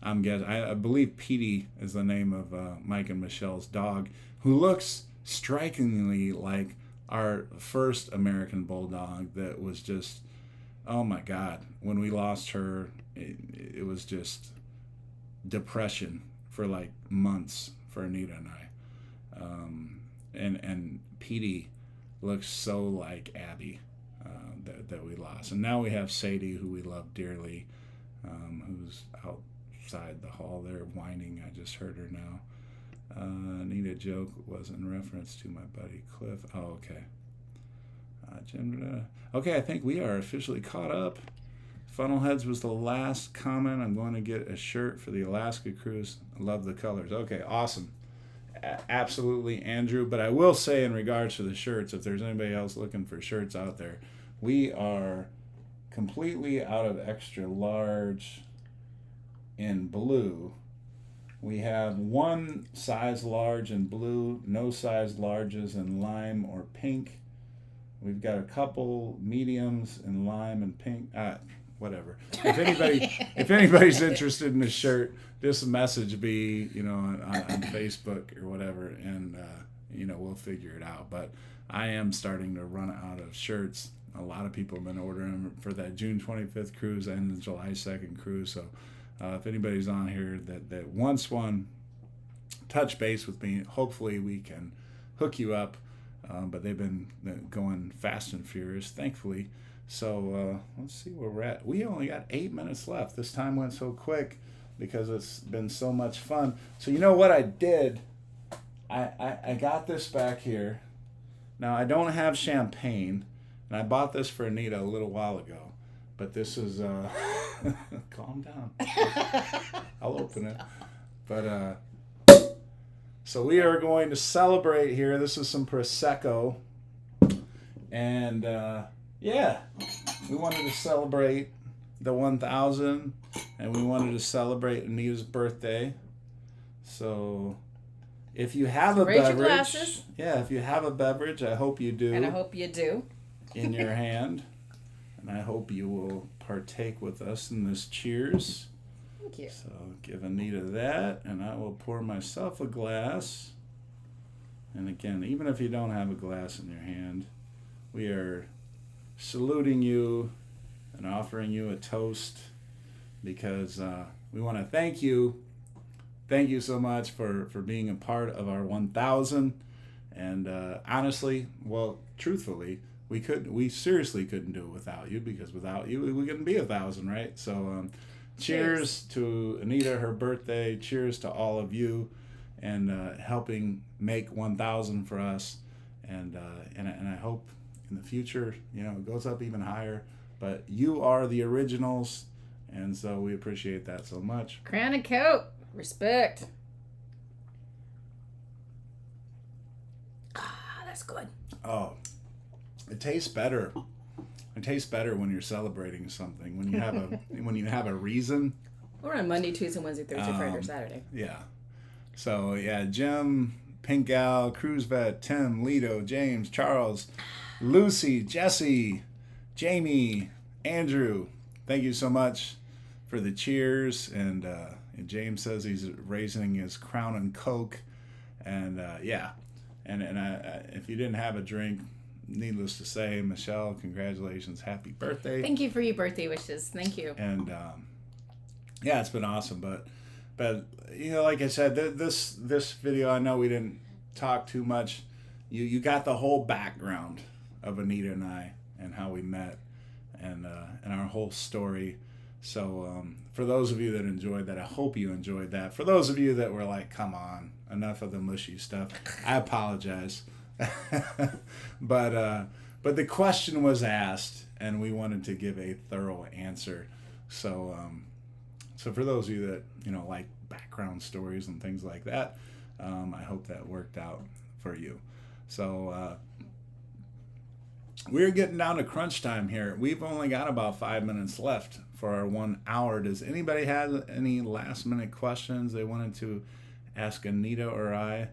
S1: I'm guessing. I believe PD is the name of Mike and Michelle's dog, who looks strikingly like our first American Bulldog that was just, oh my God. When we lost her, it was just depression for like months for Anita and I. And Petey looks so like Abby that we lost. And now we have Sadie, who we love dearly, who's outside the hall there whining. I just heard her now. Anita joke was in reference to my buddy Cliff. Oh, okay. Okay, I think we are officially caught up. Funnelheads was the last comment. I'm going to get a shirt for the Alaska cruise. I love the colors. Okay, awesome. Absolutely, Andrew. But I will say in regards to the shirts, if there's anybody else looking for shirts out there, we are completely out of extra large in blue. We have one size large in blue, no size larges in lime or pink. We've got a couple mediums in lime and pink. Whatever. If anybody's interested in the shirt, just message me, on Facebook or whatever, and we'll figure it out. But I am starting to run out of shirts. A lot of people have been ordering them for that June 25th cruise and the July 2nd cruise. So if anybody's on here that wants one, touch base with me. Hopefully we can hook you up. But they've been going fast and furious, thankfully. So let's see where we're at. We only got 8 minutes left. This time went so quick because it's been so much fun. So you know what I did? I got this back here. Now I don't have champagne, and I bought this for Anita a little while ago. But this is calm down. I'll open it. But so we are going to celebrate here. This is some Prosecco. And we wanted to celebrate the 1000, and we wanted to celebrate Anita's birthday. So if you have a beverage, if you have a beverage, I hope you do.
S3: And I hope you do.
S1: In your hand. And I hope you will partake with us in this cheers.
S3: Thank you.
S1: So give Anita that, and I will pour myself a glass. And again, even if you don't have a glass in your hand, we are saluting you and offering you a toast because we want to thank you. Thank you so much for being a part of our 1000. And honestly, truthfully, we seriously couldn't do it without you, because without you we couldn't be 1000, right? So cheers to Anita, her birthday. Cheers to all of you, and helping make 1,000 for us. And I hope in the future, it goes up even higher. But you are the originals, and so we appreciate that so much.
S3: Crown and coat. Respect. Ah, that's good.
S1: Oh, it tastes better. It tastes better when you're celebrating something. When you have a reason.
S3: We're on Monday, Tuesday, Wednesday, Thursday, Friday, or Saturday.
S1: Yeah. So yeah, Jim, Pink Gal, Cruise Vet, Tim, Lido, James, Charles, Lucy, Jesse, Jamie, Andrew. Thank you so much for the cheers. And James says he's raising his Crown and Coke. And yeah. And if you didn't have a drink, needless to say, Michelle, congratulations, happy birthday.
S3: Thank you for your birthday wishes. Thank you.
S1: And yeah, it's been awesome. But like I said, this video, I know we didn't talk too much. You got the whole background of Anita and I and how we met and our whole story. So for those of you that enjoyed that, I hope you enjoyed that. For those of you that were like, come on, enough of the mushy stuff, I apologize. But the question was asked, and we wanted to give a thorough answer. So for those of you that like background stories and things like that, I hope that worked out for you. So we're getting down to crunch time here. We've only got about 5 minutes left for our 1 hour. Does anybody have any last minute questions they wanted to ask Anita or I?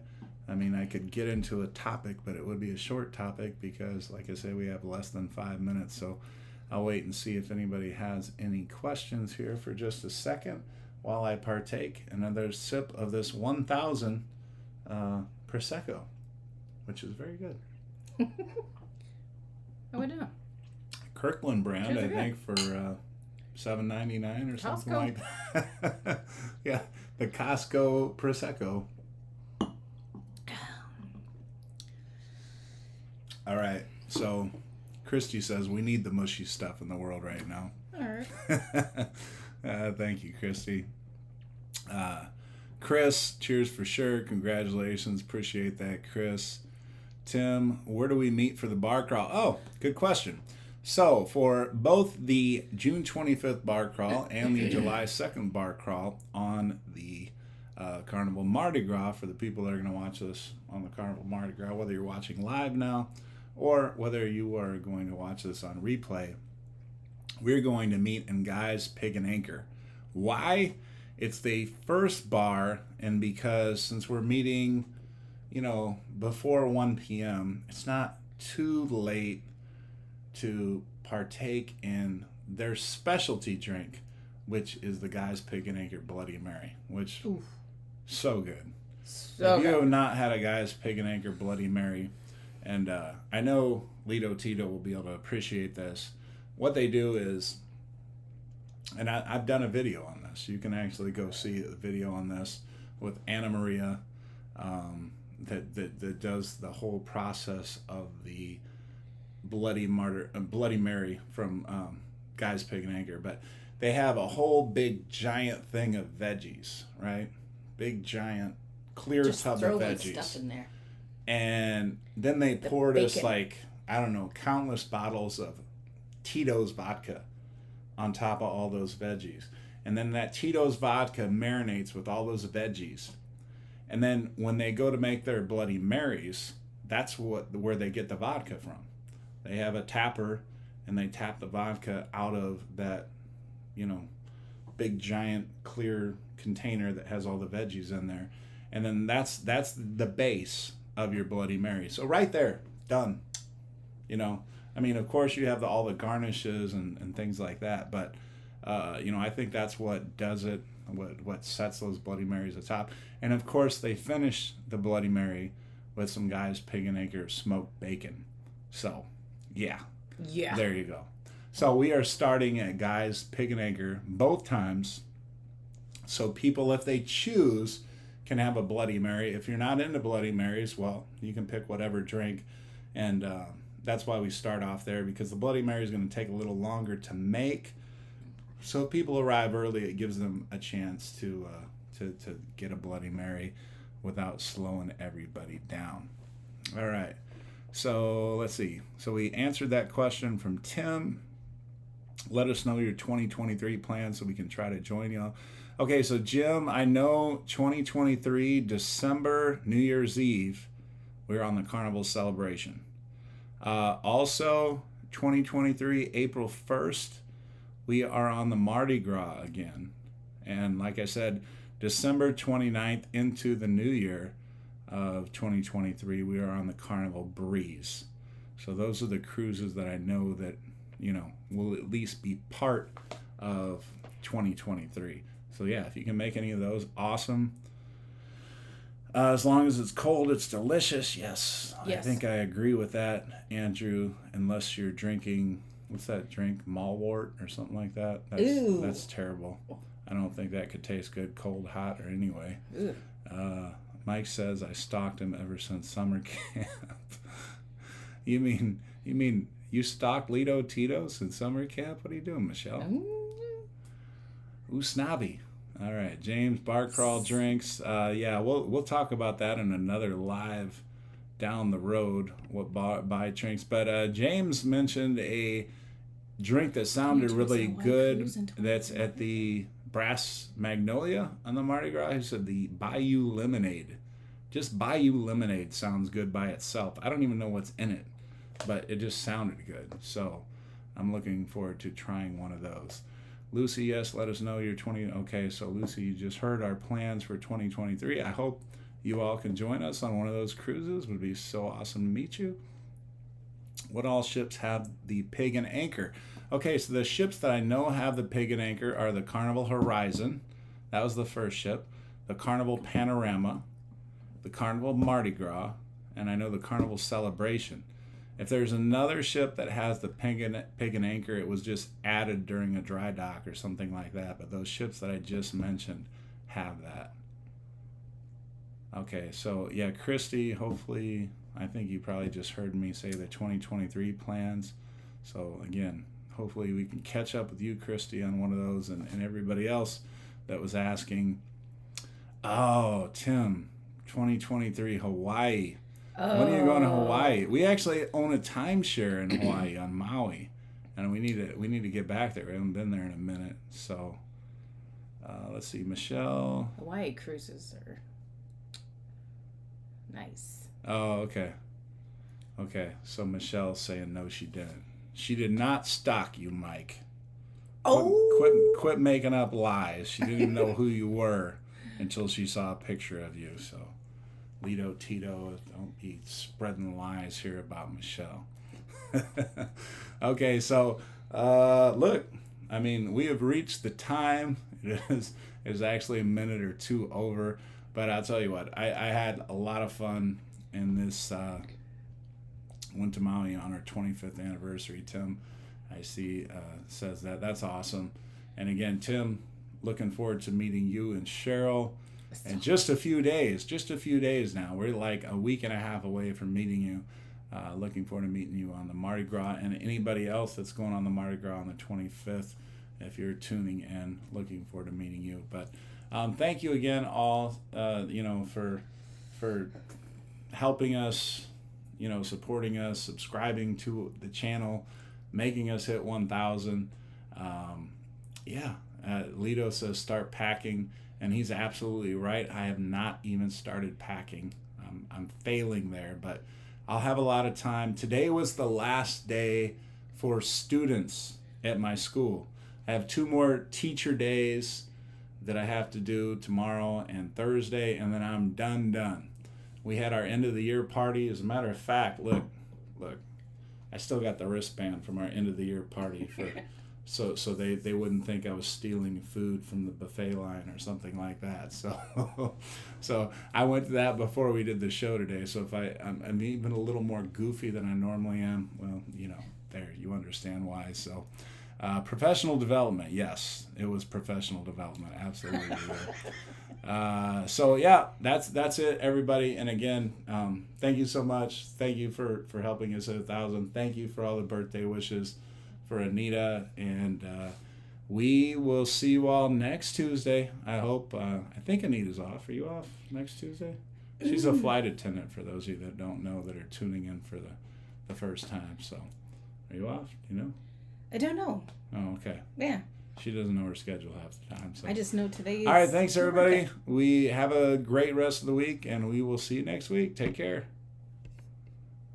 S1: I mean, I could get into a topic, but it would be a short topic because, like I say, we have less than 5 minutes. So I'll wait and see if anybody has any questions here for just a second while I partake another sip of this 1,000 Prosecco, which is very good.
S3: Oh, I know.
S1: Kirkland brand, I think, for $7.99 or something like that. Yeah, the Costco Prosecco. All right, so Christy says we need the mushy stuff in the world right now.
S3: All right.
S1: Thank you, Christy. Chris, cheers for sure. Congratulations. Appreciate that, Chris. Tim, where do we meet for the bar crawl? Oh, good question. So for both the June 25th bar crawl and the July 2nd bar crawl on the Carnival Mardi Gras, for the people that are going to watch this on the Carnival Mardi Gras, whether you're watching live now or whether you are going to watch this on replay, we're going to meet in Guy's Pig and Anchor. Why? It's the first bar, and because since we're meeting, before 1 p.m., it's not too late to partake in their specialty drink, which is the Guy's Pig and Anchor Bloody Mary, which so good.
S3: So
S1: if you
S3: good.
S1: have not had a Guy's Pig and Anchor Bloody Mary, and I know Lido Tito will be able to appreciate this, what they do is, and I've done a video on this. You can actually go see the video on this with Anna Maria, that does the whole process of the Bloody Mary from Guy's Pig and Anchor. But they have a whole big giant thing of veggies, right? Big giant clear
S3: Just
S1: tub
S3: throw
S1: of
S3: in
S1: veggies.
S3: stuff in there.
S1: And then they poured us
S3: bacon.
S1: countless bottles of Tito's vodka on top of all those veggies. And then that Tito's vodka marinates with all those veggies. And then when they go to make their Bloody Marys, that's where they get the vodka from. They have a tapper, and they tap the vodka out of that, big giant clear container that has all the veggies in there. And then that's the base of your Bloody Mary. So right there, done. Of course you have all the garnishes and things like that, but I think that's what does it, what sets those Bloody Marys atop. And of course they finish the Bloody Mary with some Guy's Pig and Anchor smoked bacon. So yeah, there you go. So we are starting at Guy's Pig and Anchor both times, so people, if they choose, can have a Bloody Mary. If you're not into Bloody Marys, well, you can pick whatever drink, and that's why we start off there, because the Bloody Mary is going to take a little longer to make. So if people arrive early, it gives them a chance to get a Bloody Mary without slowing everybody down. All right. So let's see. So we answered that question from Tim. Let us know your 2023 plans so we can try to join you. Okay, so Jim, I know 2023, December, New Year's Eve, we're on the Carnival celebration. Also, 2023, April 1st, we are on the Mardi Gras again. And like I said, December 29th into the new year of 2023, we are on the Carnival Breeze. So those are the cruises that I know that, will at least be part of 2023. So yeah, if you can make any of those, awesome. As long as it's cold, it's delicious. Yes. I think I agree with that, Andrew. Unless you're drinking, what's that drink? Malwort or something like that. That's terrible. I don't think that could taste good, cold, hot, or anyway. Mike says I stalked him ever since summer camp. You mean you stalked Lito Tito since summer camp? What are you doing, Michelle? Ooh, snobby. All right, James Bar Crawl drinks. We'll talk about that in another live down the road. What buy drinks? But James mentioned a drink that sounded really good. That's at the Brass Magnolia on the Mardi Gras. He said the Bayou Lemonade. Just Bayou Lemonade sounds good by itself. I don't even know what's in it, but it just sounded good. So I'm looking forward to trying one of those. Lucy, yes, let us know your 20. Okay, so Lucy, you just heard our plans for 2023. I hope you all can join us on one of those cruises. It would be so awesome to meet you. What all ships have the Pig and Anchor? Okay, so the ships that I know have the Pig and Anchor are the Carnival Horizon. That was the first ship. The Carnival Panorama. The Carnival Mardi Gras. And I know the Carnival Celebration. If there's another ship that has the Pig and Anchor, it was just added during a dry dock or something like that. But those ships that I just mentioned have that. Okay, so yeah, Christy, hopefully, I think you probably just heard me say the 2023 plans. So again, hopefully we can catch up with you, Christy, on one of those, and everybody else that was asking. Oh, Tim, 2023 Hawaii. When are you going to Hawaii? We actually own a timeshare in Hawaii on Maui, and we need to get back there. We haven't been there in a minute. So let's see, Michelle.
S3: Hawaii cruises are nice.
S1: Oh, okay. Okay, so Michelle's saying no, she didn't. She did not stalk you, Mike. Quit making up lies. She didn't even know who you were until she saw a picture of you. So, Lito Tito, don't be spreading lies here about Michelle. Okay, so look, I mean, we have reached the time. It is actually a minute or two over, but I'll tell you what, I had a lot of fun in this. Went to Maui on our 25th anniversary. Tim, I see, says that. That's awesome. And again, Tim, looking forward to meeting you and Cheryl in just a few days now. We're like a week and a half away from meeting you. Looking forward to meeting you on the Mardi Gras, and anybody else that's going on the Mardi Gras on the 25th. If you're tuning in, looking forward to meeting you. But thank you again, all, for helping us, supporting us, subscribing to the channel, making us hit 1,000. Lito says start packing, and he's absolutely right. I have not even started packing. I'm failing there, but I'll have a lot of time. Today was the last day for students at my school. I have 2 more teacher days that I have to do tomorrow and Thursday, and then I'm done. We had our end of the year party. As a matter of fact, look, I still got the wristband from our end of the year party so they wouldn't think I was stealing food from the buffet line or something like that. So I went to that before we did the show today. So if I'm even a little more goofy than I normally am, well, there, you understand why. So professional development, yes, it was professional development, absolutely. So yeah, that's it, everybody. And again, thank you so much. Thank you for helping us at 1,000. Thank you for all the birthday wishes for Anita and we will see you all next Tuesday. I hope. I think Anita's off. Are you off next Tuesday? She's a flight attendant, for those of you that don't know, that are tuning in for the first time. So, are you off? Do you know?
S3: I don't know.
S1: Oh, okay.
S3: Yeah.
S1: She doesn't know her schedule half the time. So.
S3: I just know today is...
S1: All right, thanks, everybody. We have a great rest of the week, and we will see you next week. Take care.